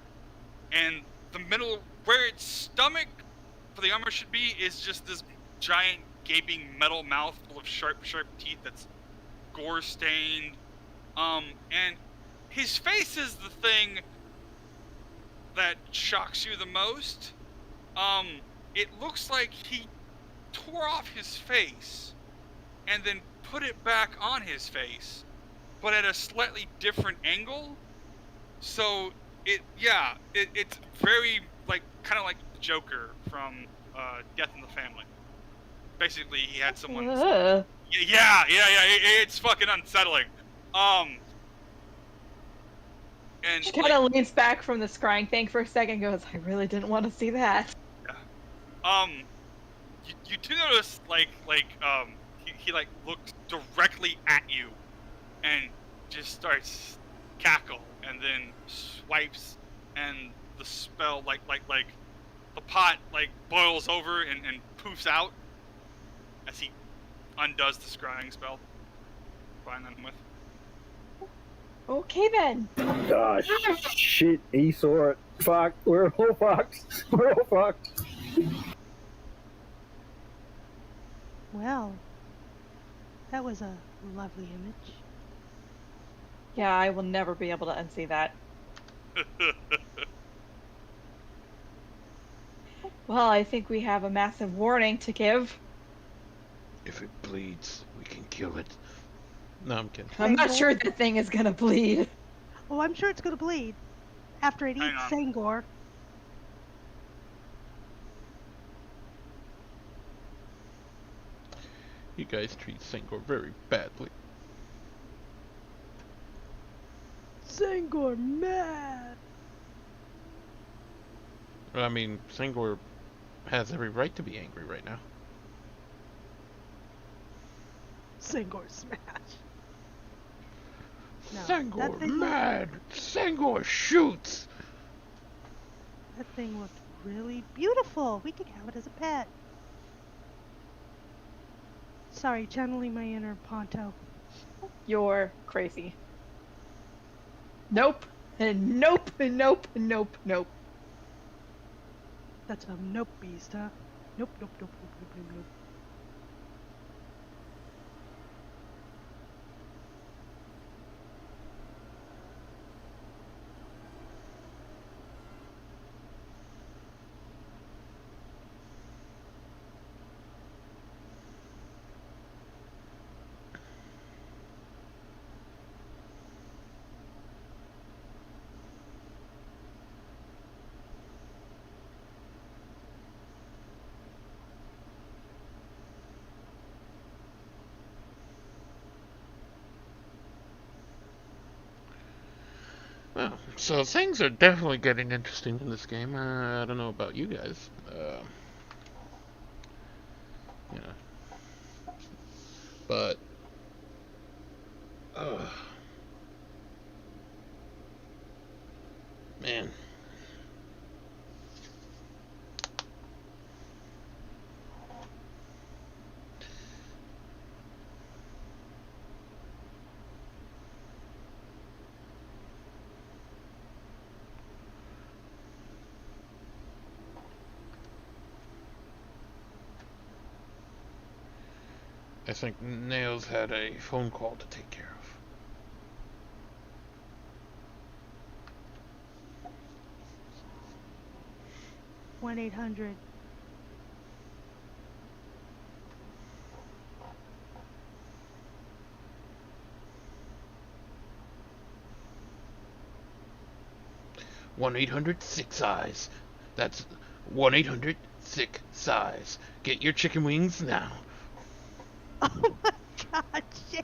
and the middle where its stomach for the armor should be is just this giant gaping metal mouth full of sharp teeth that's gore stained, and his face is the thing that shocks you the most. It looks like he tore off his face and then put it back on his face, but at a slightly different angle. So it's very like kind of like the Joker from Death in the Family. Basically, he had someone. Yeah, it's fucking unsettling. And She kind of leans back from the scrying thing for a second and goes, I really didn't want to see that. Yeah. You do notice, he like looks directly at you and just starts cackle, and then swipes, and the spell, like the pot, like, boils over and poofs out as he undoes the scrying spell. Find them with. Okay then. Gosh, shit, he saw it. Fuck, we're all fucked. We're all fucked. Well, that was a lovely image. Yeah, I will never be able to unsee that. Well, I think we have a massive warning to give. If it bleeds, we can kill it. No, I'm kidding. I'm not sure that thing is gonna bleed. Oh, I'm sure it's gonna bleed. after it Hang eats on. Sangor. You guys treat Sangor very badly. Sangor mad. I mean, Sangor has every right to be angry right now. Sangor smash. No, Sangor that thing mad! Sangor shoots! That thing looked really beautiful. We could have it as a pet. Sorry, channeling my inner Ponto. You're crazy. Nope. And nope. And nope. And nope. Nope. That's a nope beast, huh? Nope, nope, nope, nope, nope, nope, nope. Well, so things are definitely getting interesting in this game. I don't know about you guys. You know, but man, I think Nails had a phone call to take care of. 1-800. One 800-6-Eyes. That's 1-800-SICK-SIZE. Get your chicken wings now. Oh my god, Jamie.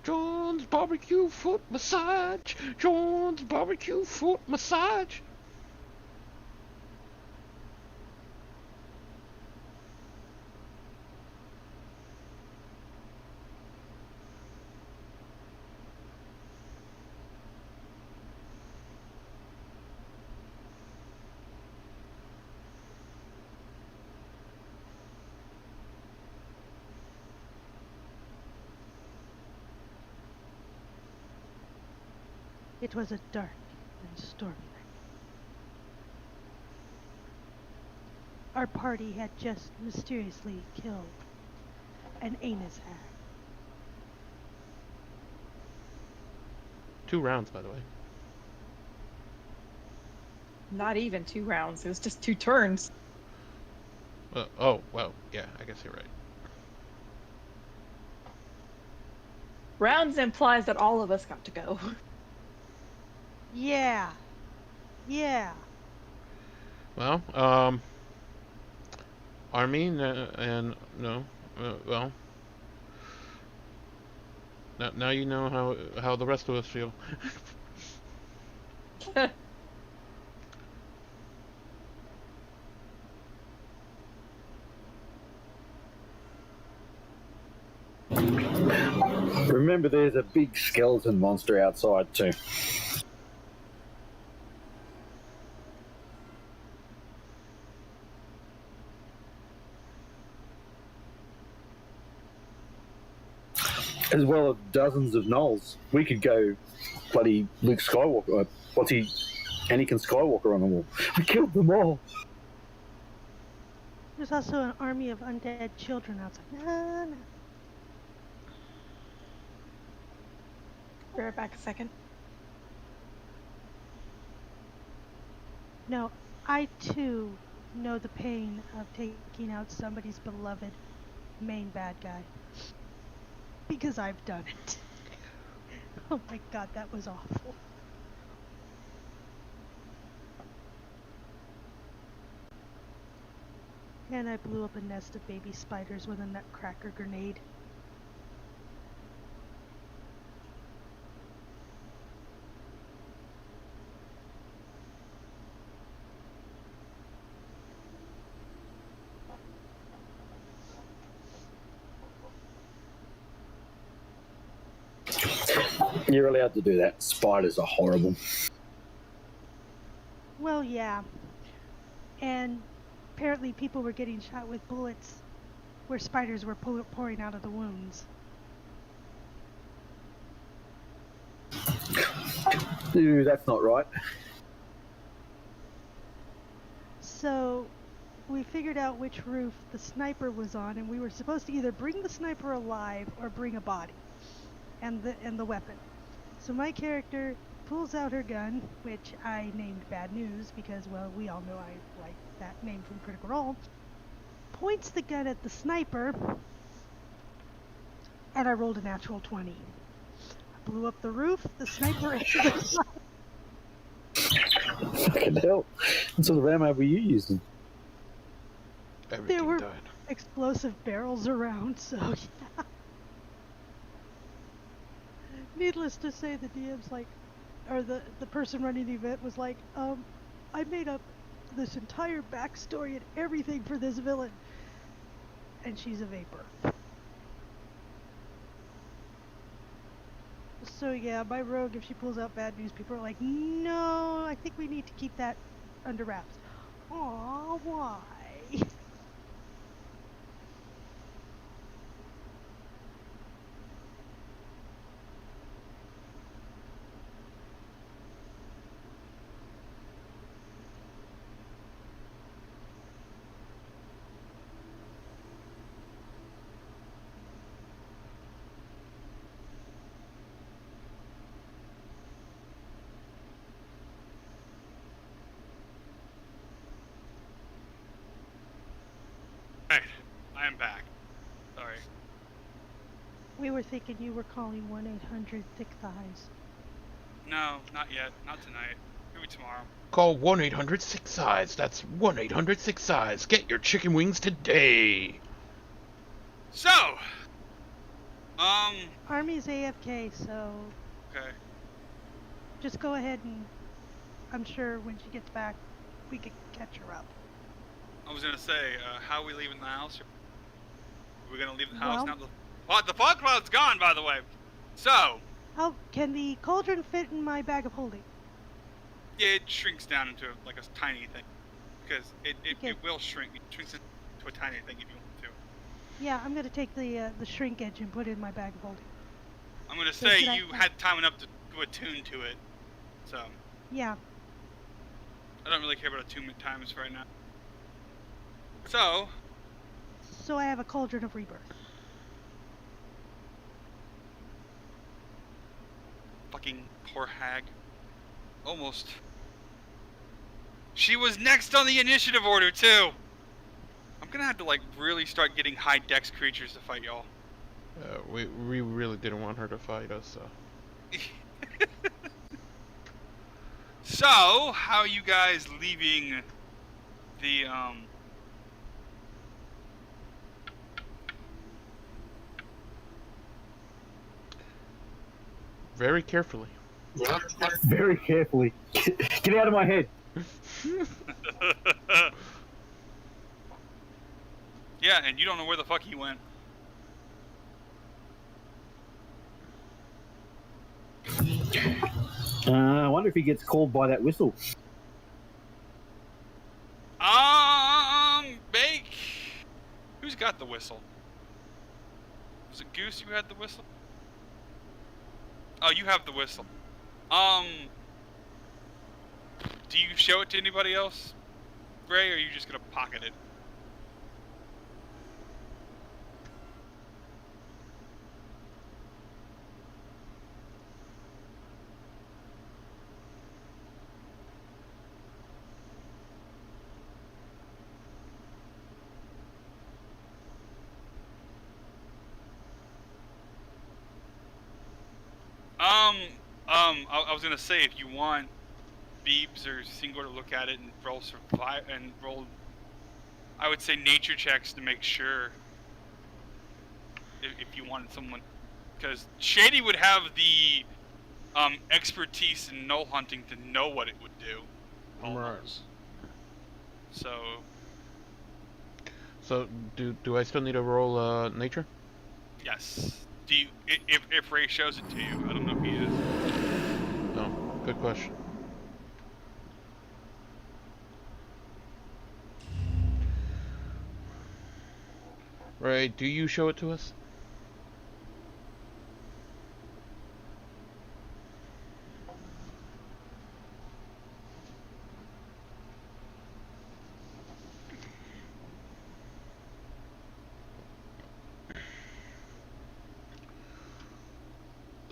John's barbecue foot massage. John's barbecue foot massage. It was a dark and stormy night. Our party had just mysteriously killed an anus hag. 2 rounds, by the way. Not even 2 rounds. It was just 2 turns. Oh, well, yeah, I guess you're right. Rounds implies that all of us got to go. Yeah. Yeah. Well, Army and no, well, now you know how the rest of us feel. Remember, there's a big skeleton monster outside too. As well as dozens of gnolls. We could go bloody Luke Skywalker, Anakin Skywalker on the wall. I killed them all. There's also an army of undead children outside. Nah, nah. Be right back a second. No, I too know the pain of taking out somebody's beloved main bad guy. Because I've done it. Oh my god, that was awful. And I blew up a nest of baby spiders with a nutcracker grenade. You're allowed to do that. Spiders are horrible. Well, yeah. And apparently people were getting shot with bullets where spiders were pouring out of the wounds. Ew, that's not right. So we figured out which roof the sniper was on, and we were supposed to either bring the sniper alive or bring a body and the weapon. So my character pulls out her gun, which I named Bad News because, well, we all know I like that name from Critical Role, points the gun at the sniper, and I rolled a natural 20. I blew up the roof, the sniper Fucking hell. What sort of ammo were you using? Everything there were died. explosive barrels around, so yeah. Needless to say, the DM's like, or the person running the event was like, I made up this entire backstory and everything for this villain. And she's a vapor. So yeah, my rogue, if she pulls out Bad News, people are like, no, I think we need to keep that under wraps. Aw, why? Right, I am back. Sorry. We were thinking you were calling 1-800-Thick Thighs. No, not yet. Not tonight. Maybe tomorrow. Call 1-800-6-SIZE. That's 1-800-6-SIZE. Get your chicken wings today. So, Army's AFK, so okay. just go ahead and I'm sure when she gets back, we could catch her up. I was gonna say, how are we leaving the house? Are we gonna leave the house Well- now? The fog cloud's gone, by the way. So, How can the cauldron fit in my bag of holding? yeah, it shrinks down into like a tiny thing. Because it Okay. will shrink. It shrinks into a tiny thing if you want to. Yeah, I'm gonna take the shrinkage and put it in my bag of holding. I'm gonna So say should I- you had time enough to attune to it. So, Yeah. I don't really care about attunement times right now. So, So I have a cauldron of rebirth. fucking poor hag. Almost. She was next on the initiative order, too! I'm gonna have to, like, really start getting high dex creatures to fight y'all. We really didn't want her to fight us, so. So, how are you guys leaving the, Very carefully. Very carefully. Get out of my head. Yeah, and you don't know where the fuck he went. I wonder if he gets called by that whistle. Bake. Who's got the whistle? Was it Goose who had the whistle? Oh, you have the whistle. Do you show it to anybody else, Gray, or are you just gonna pocket it? I was gonna say if you want Beebs or Single to look at it and roll survive and roll, I would say nature checks to make sure. If you wanted someone, because Shady would have the expertise in gnoll hunting to know what it would do. Almost. So. So do I still need to roll nature? Yes. Do you, if Ray shows it to you? I don't know if he is. No. Good question. Ray, do you show it to us?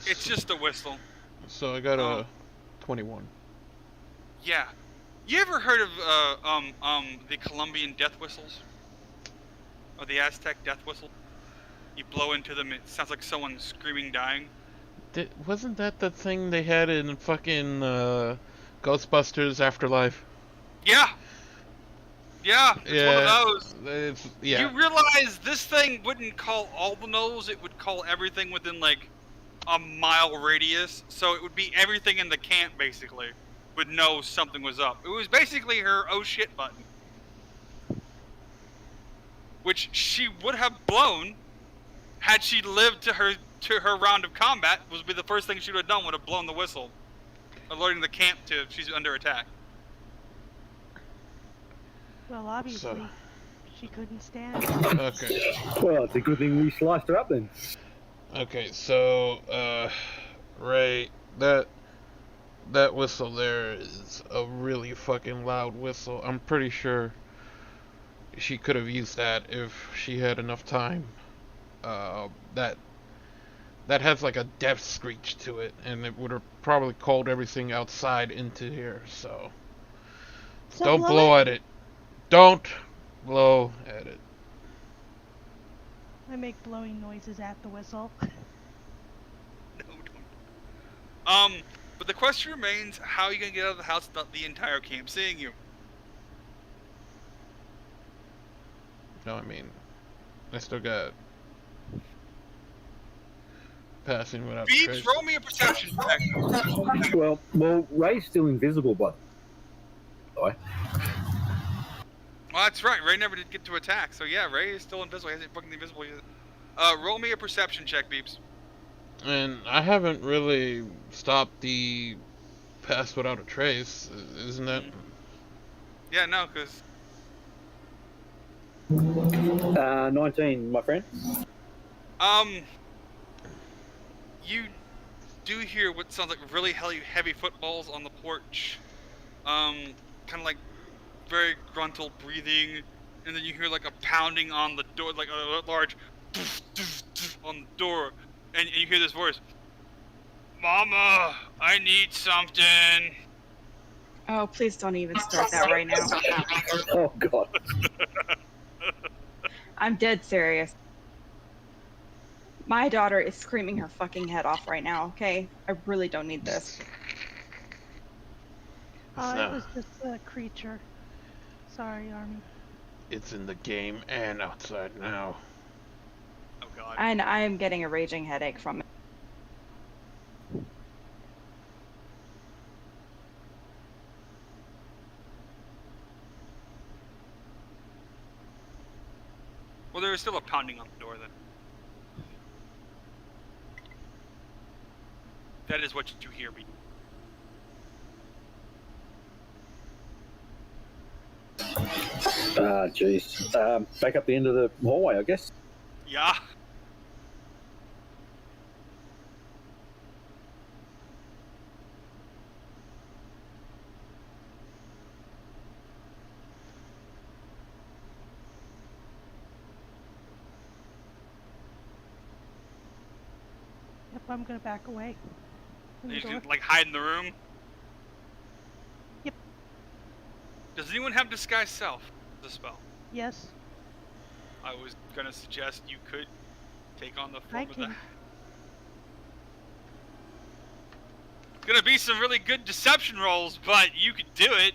It's just a whistle. So I got a 21. Yeah. You ever heard of the Colombian death whistles? Or the Aztec death whistle? You blow into them, it sounds like someone screaming, dying. Wasn't that the thing they had in fucking Ghostbusters Afterlife? Yeah. Yeah, it's one of those. Yeah. You realize this thing wouldn't call all the gnolls, it would call everything within like a mile radius. So it would be everything in the camp basically would know something was up. It was basically her oh shit button. Which she would have blown had she lived to her round of combat. Would be the first thing she would have done, would have blown the whistle, alerting the camp to she's under attack. Well, obviously, she couldn't stand it. Okay. Well, it's a good thing we sliced her up then. Okay, so Ray, that whistle there is a really fucking loud whistle. I'm pretty sure she could have used that if she had enough time. That has like a death screech to it, and it would have probably called everything outside into here. So don't blow at it. Don't blow at it. I make blowing noises at the whistle. No, don't. But the question remains: how are you gonna get out of the house without the entire camp seeing you? No, I mean, I still got passing without Beebs, trace. roll me a perception check. Well, Ray's still invisible, by the way. Well, that's right. Ray never did get to attack, so yeah, Ray is still invisible. He hasn't fucking invisible yet. Roll me a perception check, Beebs. And I haven't really stopped the pass without a trace, isn't that? Yeah, no, because 19, my friend. you do hear what sounds like really heavy footballs on the porch. Kind of like very gruntled breathing, and then you hear like a pounding on the door, like a large on the door, and you hear this voice, "Mama, I need something." Oh, please don't even start that right now. Oh, God. I'm dead serious. My daughter is screaming her fucking head off right now, okay? I really don't need this. It was just a creature. Sorry, Army. It's in the game and outside now. Oh God. And I'm getting a raging headache from it. Well, there is still a pounding on the door then. That is what you hear me. Jeez. Back up the end of the hallway, I guess. Yeah. Yep, I'm gonna back away. From the You door. just like hide in the room. Yep. Does anyone have disguise self? The spell. Yes, I was gonna suggest you could take on the I form of the. can. Gonna be some really good deception rolls, but you could do it.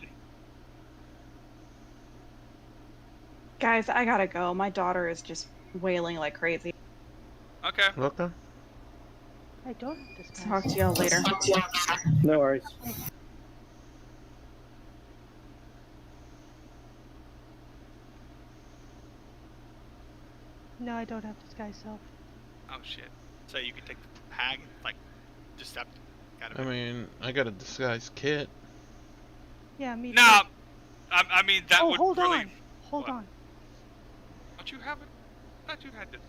Guys, I gotta go. My daughter is just wailing like crazy. Okay. Okay. I don't have disguise. Talk to y'all later. No worries. No, I don't have disguise self. Oh shit. So you could take the hag and like deceptive. I mean, I got a disguise kit. Yeah, me too. No. I mean that Oh, would hold really. on. Hold What? on. Don't you have it? I thought you had this.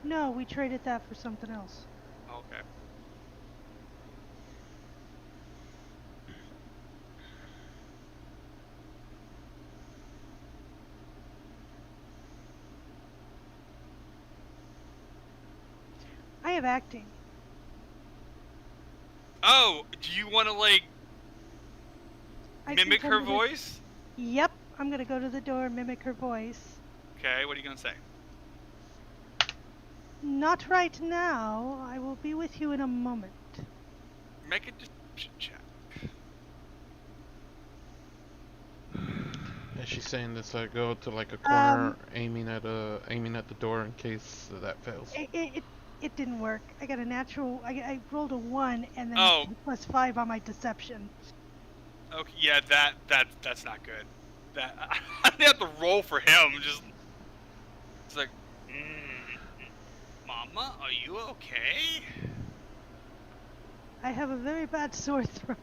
No, we traded that for something else. Oh, okay. I have acting. Oh, do you want to like I can mimic come her to the- voice? Yep, I'm gonna go to the door and mimic her voice. Okay. What are you gonna say? Not right now. I will be with you in a moment. Make a deception check. Is she saying this? I go to like a corner, aiming at the door in case that fails. It didn't work. I got a natural. I rolled a 1 and then Oh. +5 on my deception. Okay. Yeah. That's not good. That I have to roll for him. Just. It's like. Mama, are you okay? I have a very bad sore throat.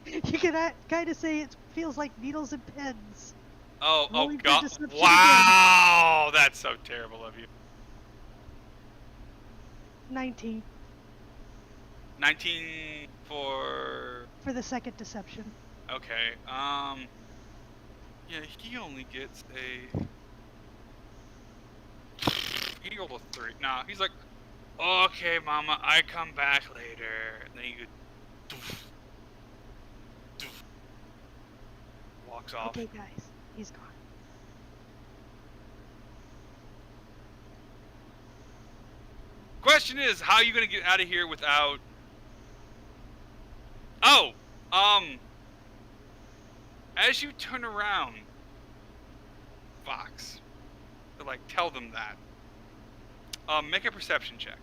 You can kind of say it feels like needles and pins. Oh Rolling for God! deception Wow, that's so terrible of you. 19 19 for. for the second deception. Okay. Yeah, he only gets a. He rolled a 3. Nah, he's like, okay, Mama, I come back later. And then he walks off. Okay, guys, he's gone. Question is, how are you gonna get out of here without? Oh, as you turn around, Fox, to like tell them that. Make a perception check.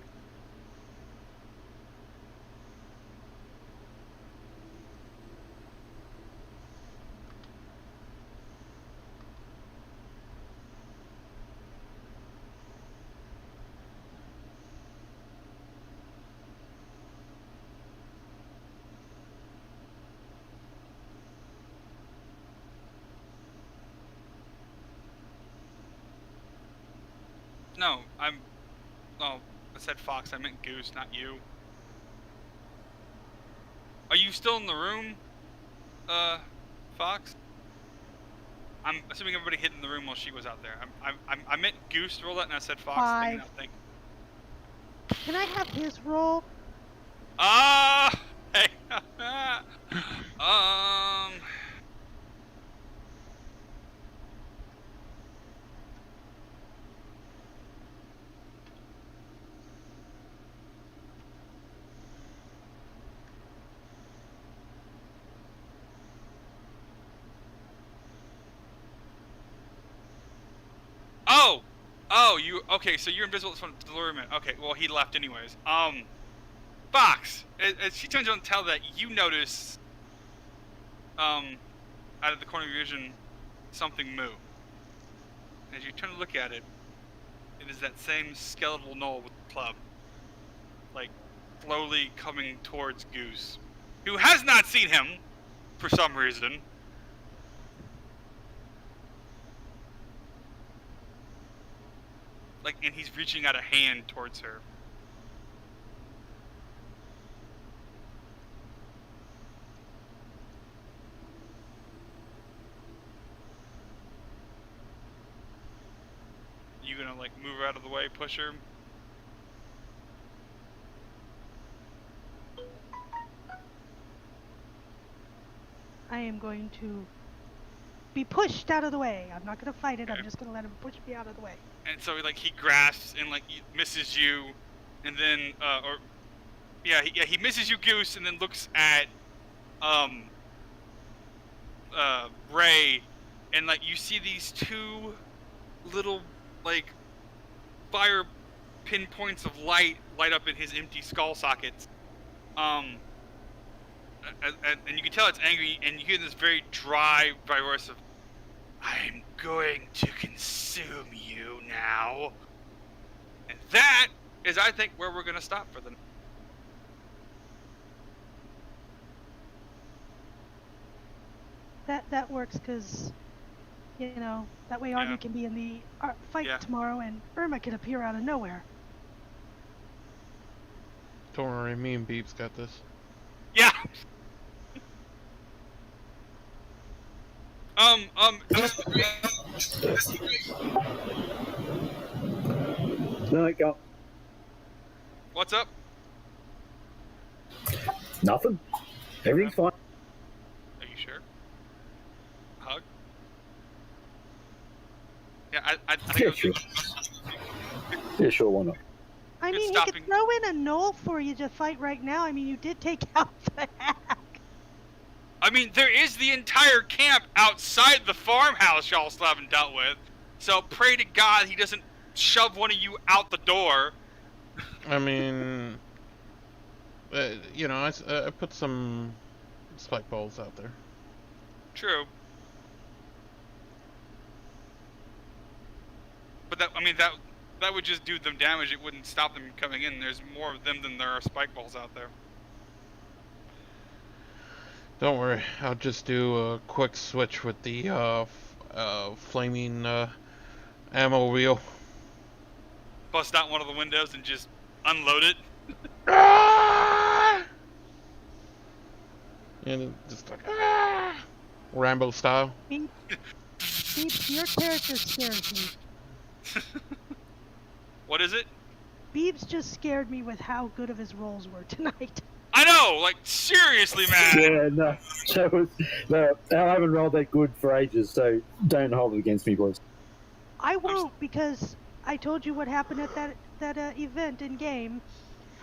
No, oh, I said Fox, I meant Goose, not you. Are you still in the room, Fox? I'm assuming everybody hid in the room while she was out there. I meant Goose to roll that, and I said Fox. 5. Thinking. Can I have his roll? Hey, Oh, you okay? So you're invisible from the delirium. Okay, well he left anyways. Fox, as she turns around to tell that you notice, out of the corner of your vision, something move. As you turn to look at it, it is that same skeletal knoll with the club, like slowly coming towards Goose, who has not seen him for some reason. Like, and he's reaching out a hand towards her. You gonna like move her out of the way, push her? I am going to be pushed out of the way. I'm not going to fight it. Okay. I'm just going to let him push me out of the way. And so like he grasps and like he misses you, and then or he misses you, Goose, and then looks at Ray, and like you see these two little like fire pinpoints of light up in his empty skull sockets. And you can tell it's angry, and you hear this very dry voice of, "I'm going to consume you now." And that is, I think, where we're going to stop for the night. That works because, you know, that way Army can be in the fight tomorrow, and Irma can appear out of nowhere. Don't worry, me and Beeps got this. Yeah. No, go. What's up? Nothing. Everything's fine. Are you sure? Hug? Yeah, I think Yeah, sure. Yeah, sure, why not? I mean, he could throw in a knoll for you to fight right now. I mean, you did take out the hack. I mean, there is the entire camp outside the farmhouse y'all still haven't dealt with. So pray to God he doesn't shove one of you out the door. I mean, you know, I put some spike balls out there. True. But that, I mean, that would just do them damage. It wouldn't stop them coming in. There's more of them than there are spike balls out there. Don't worry, I'll just do a quick switch with the flaming ammo wheel. Bust out one of the windows and just unload it. And it just like Rambo style. Beeps, your character scares me. What is it? Beeps just scared me with how good of his rolls were tonight. I know, like seriously, man. Yeah, no. I haven't rolled that good for ages, so don't hold it against me, boys. I won't, because I told you what happened at that event in game.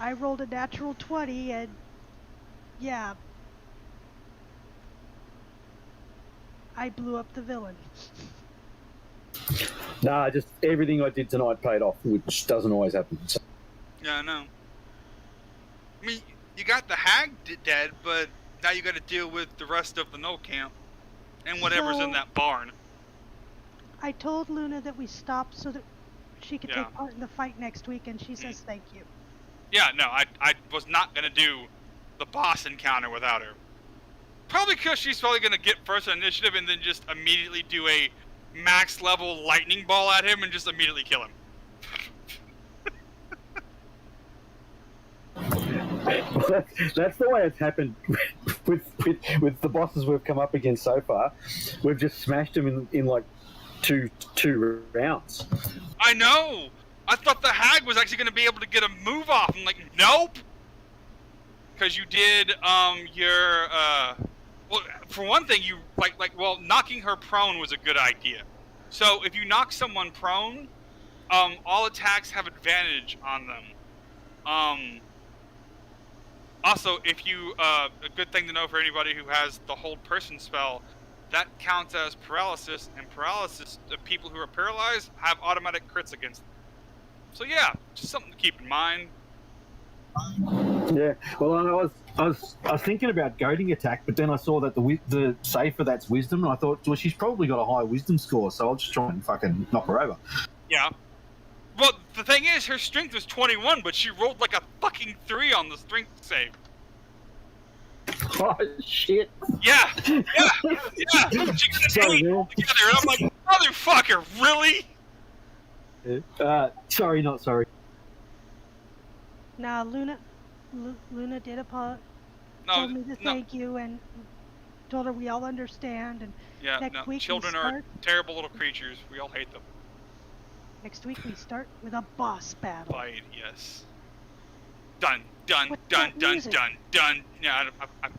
I rolled a natural 20, and yeah, I blew up the villain. Nah, just everything I did tonight paid off, which doesn't always happen. So. Yeah, I know. I mean, you got the hag dead, but now you got to deal with the rest of the no camp and whatever's in that barn. I told Luna that we stopped so that she could take part in the fight next week, and she says thank you. Yeah, no, I was not going to do the boss encounter without her. Probably because she's probably going to get first initiative and then just immediately do a max level lightning ball at him and just immediately kill him. That's the way it's happened with the bosses we've come up against so far. We've just smashed them in like two rounds. I know. I thought the hag was actually going to be able to get a move off. I'm like, nope. Because you did your well, for one thing, you well, knocking her prone was a good idea. So if you knock someone prone, all attacks have advantage on them. Also, if you, a good thing to know for anybody who has the hold person spell, that counts as paralysis, and paralysis, the people who are paralyzed have automatic crits against them. So yeah, just something to keep in mind. Yeah, well, I was thinking about goading attack, but then I saw that the save for that's wisdom, and I thought, well, she's probably got a high wisdom score, so I'll just try and fucking knock her over. Yeah. Well, the thing is, her strength was 21, but she rolled like a fucking 3 on the strength save. Oh, shit. Yeah. She got an 8 together, and I'm like, motherfucker, really? Sorry, not sorry. Nah, Luna did told me to thank you, and told her we all understand, and next week children are terrible little creatures. We all hate them. Next week we start with a boss battle. Fight, yes. Done. Yeah,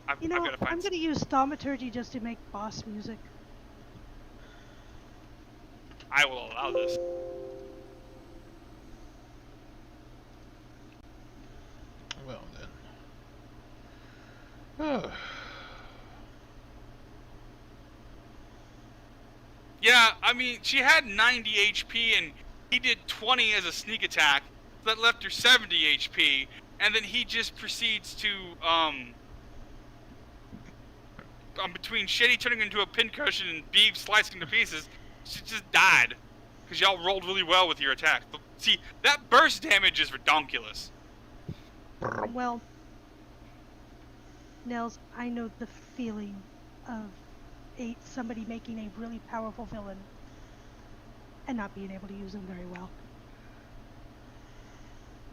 I've You know, got to find I'm going to use thaumaturgy just to make boss music. I will allow this. Well then. Yeah, I mean, she had 90 HP and he did 20 as a sneak attack. That left her 70 HP, and then he just proceeds to, between Shitty turning into a pincushion and Beeb slicing to pieces, she just died. Because y'all rolled really well with your attack. But see, that burst damage is redonkulous. Well, Nels, I know the feeling of somebody making a really powerful villain and not being able to use them very well.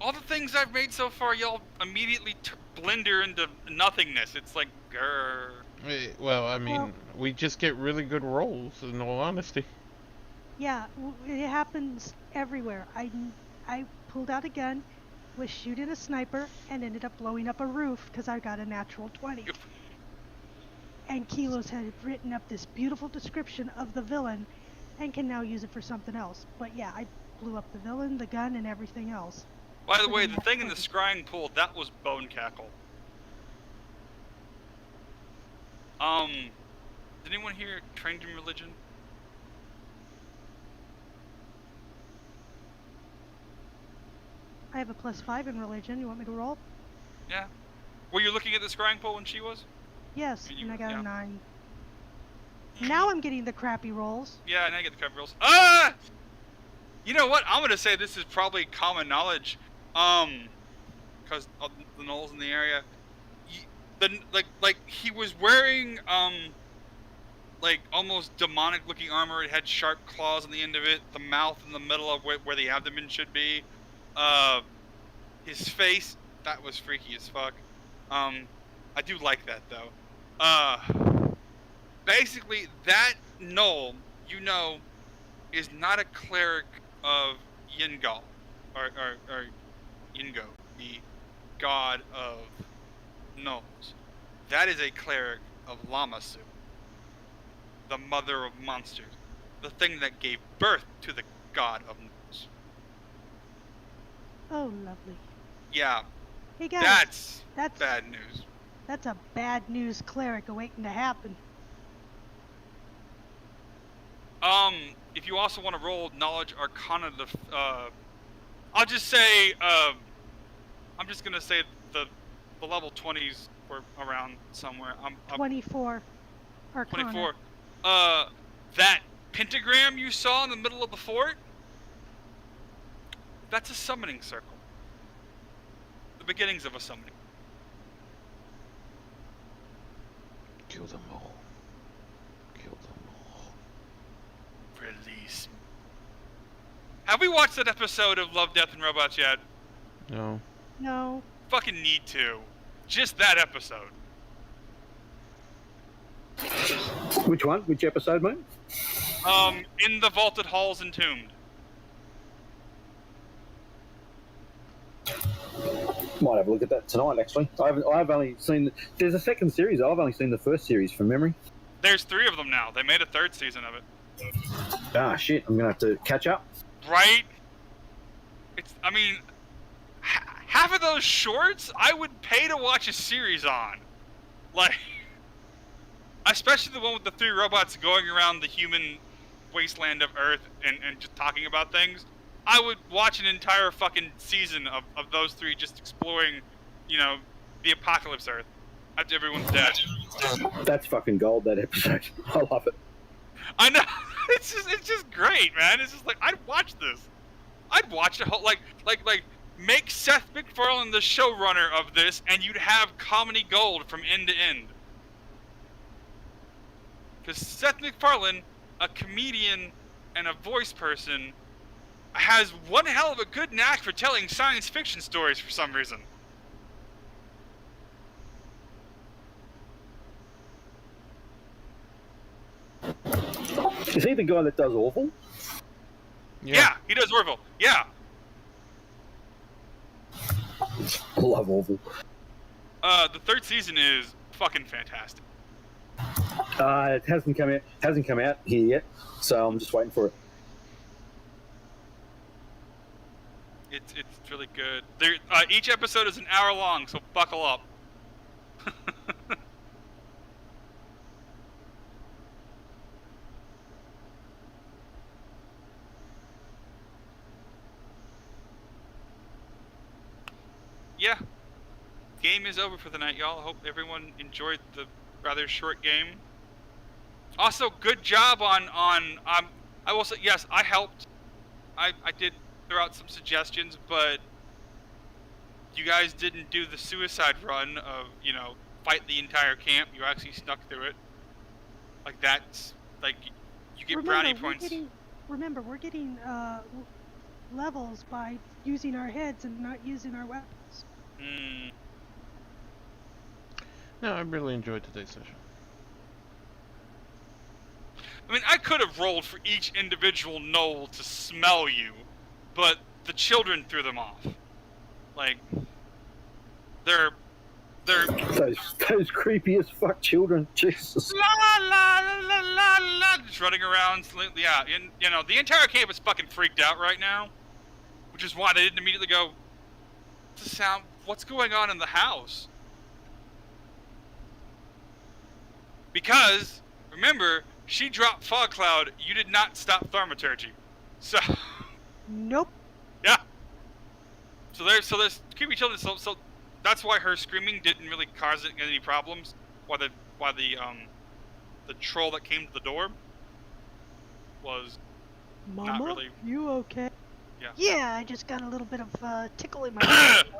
All the things I've made so far, y'all immediately blend her into nothingness. It's like, grrr. Well, I mean, we just get really good rolls, in all honesty. Yeah, it happens everywhere. I pulled out a gun, was shooting a sniper, and ended up blowing up a roof because I got a natural 20. And Kilos had written up this beautiful description of the villain and can now use it for something else. But yeah, I blew up the villain, the gun, and everything else. By the way, the thing in the scrying pool, that was Bone Cackle. Did anyone here trained in religion? I have a +5 in religion. You want me to roll? Yeah. Were you looking at the scrying pool when she was? Yes, And and I got yeah. a 9. Now I'm getting the crappy rolls. Yeah, and I get the cover rolls. Ah! You know what? I'm gonna say this is probably common knowledge. Because of the gnolls in the area. Like he was wearing like almost demonic looking armor. It had sharp claws on the end of it. The mouth in the middle of where the abdomen should be. His face, that was freaky as fuck. I do like that though. Basically that gnoll, you know, is not a cleric of Yingal, or Yingo, the god of gnolls. That is a cleric of Lamasu, the mother of monsters, the thing that gave birth to the god of gnolls. Oh, lovely. Yeah, Hey guys, that's bad news. That's a bad news cleric awaiting to happen. If you also want to roll knowledge arcana, I'll just say, I'm just gonna say the level 20s were around somewhere. I'm 24 Arcana. 24. That pentagram you saw in the middle of the fort, that's a summoning circle. The beginnings of a summoning. Kill them all. Kill them all. Release. Have we watched that episode of Love, Death, and Robots yet? No. No. Fucking need to. Just that episode. Which one? Which episode, mate? In the Vaulted Halls Entombed. Might have a look at that tonight, actually. I've only seen... There's a second series. I've only seen the first series from memory. There's 3 of them now. They made a 3rd season of it. Ah, shit. I'm going to have to catch up. Right? I mean, half of those shorts, I would pay to watch a series on. Like, especially the one with the 3 robots going around the human wasteland of Earth and just talking about things. I would watch an entire fucking season of those 3 just exploring, you know, the apocalypse Earth after everyone's dead. That's fucking gold, that episode. I love it. I know. It's just great, man. It's just like, I'd watch this. I'd watch the whole, like, make Seth MacFarlane the showrunner of this, and you'd have comedy gold from end to end. Because Seth MacFarlane, a comedian and a voice person, has one hell of a good knack for telling science fiction stories for some reason. Is he the guy that does Awful? Yeah, he does Orville. Yeah. I love Awful. The 3rd season is fucking fantastic. It hasn't come out here yet, so I'm just waiting for it. It's really good. Each episode is an hour long, so buckle up. yeah, game is over for the night, y'all. I hope everyone enjoyed the rather short game. Also, good job on I will say, yes, I helped. I did throw out some suggestions, but you guys didn't do the suicide run of, fight the entire camp. You actually snuck through it. Like, that's, like, you get brownie points. Remember, we're getting levels by using our heads and not using our weapons. No, I really enjoyed today's session. I mean, I could have rolled for each individual knoll to smell you, but the children threw them off. Like, they're those creepy as fuck children. Jesus. la la la la la, just running around. Yeah, and the entire camp is fucking freaked out right now, which is why they didn't immediately go. What's the sound? What's going on in the house? Because remember, she dropped fog cloud. You did not stop thaumaturgy, so. Nope. Yeah. So there's creepy children. So that's why her screaming didn't really cause any problems. Why the troll that came to the door was Mama, not really. You okay? Yeah. Yeah, I just got a little bit of tickle in my.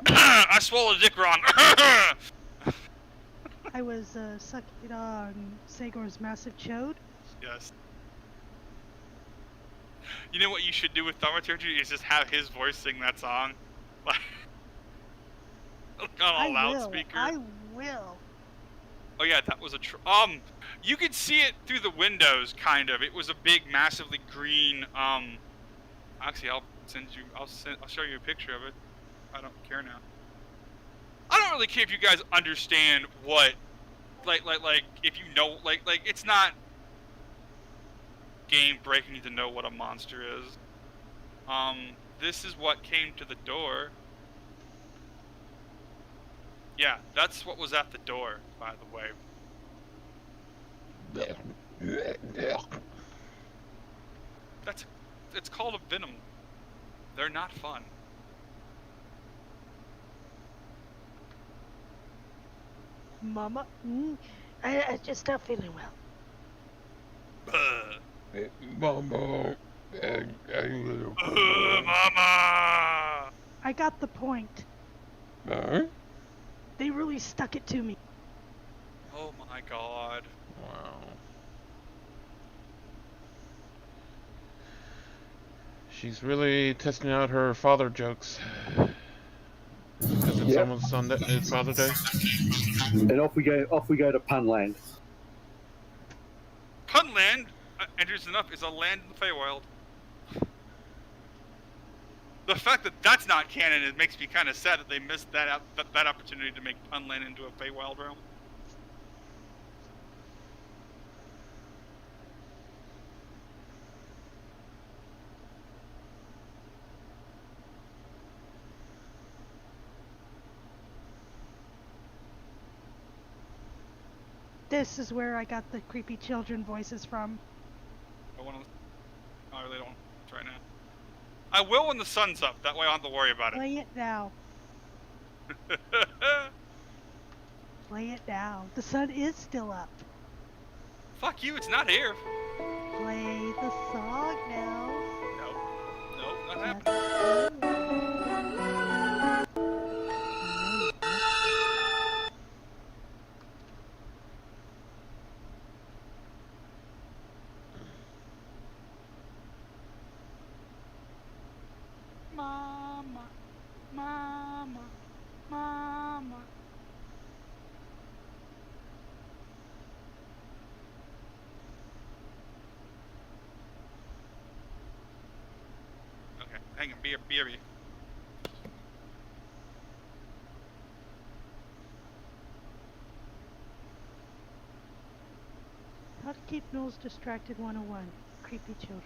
I swallowed a dick wrong. I was sucking on Sagor's massive chode. Yes. You know what you should do with thaumaturgy is just have his voice sing that song, like on a loudspeaker. I will. Oh yeah, that was a you could see it through the windows, kind of. It was a big, massively green. Actually, I'll show you a picture of it. I don't care now. I don't really care if you guys understand what, like if you know, like it's not game breaking to know what a monster is. This is what came to the door. Yeah, that's what was at the door, by the way. It's called a venom. They're not fun. Mama, I just not feeling well. Mama. Mama! I got the point. Huh? They really stuck it to me. Oh my god. Wow. She's really testing out her father jokes. Because it's almost it's Father Day. And off we go to Punland. Punland, interesting enough, is a land in the Feywild. The fact that that's not canon, it makes me kind of sad that they missed that opportunity to make Punland into a Feywild realm. This is where I got the creepy children voices from. I really don't right now. I will when the sun's up. That way I don't have to worry about it. Play it now. Play it now. The sun is still up. Fuck you, it's not here. Play the song now. No, not happening. Mama, mama, mama. Okay, hang on, BRB. How to keep Knowles distracted 101. Creepy children.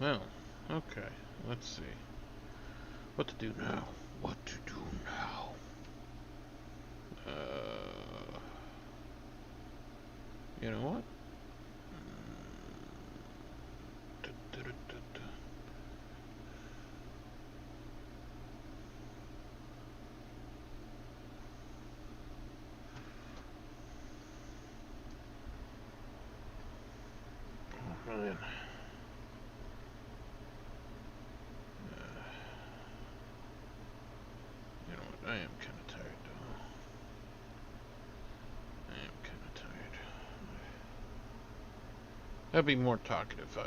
Well, okay. Let's see. What to do now? What to do now? You know what? Oh, man. You know what? I am kind of tired, though. I am kind of tired. I'd be more talkative,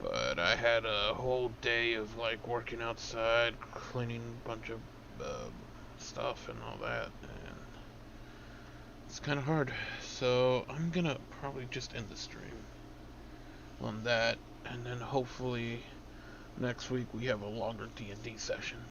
but I had a whole day of like working outside, cleaning a bunch of stuff and all that, and it's kind of hard. So I'm gonna probably just end the stream on that, and then hopefully next week we have a longer D&D session.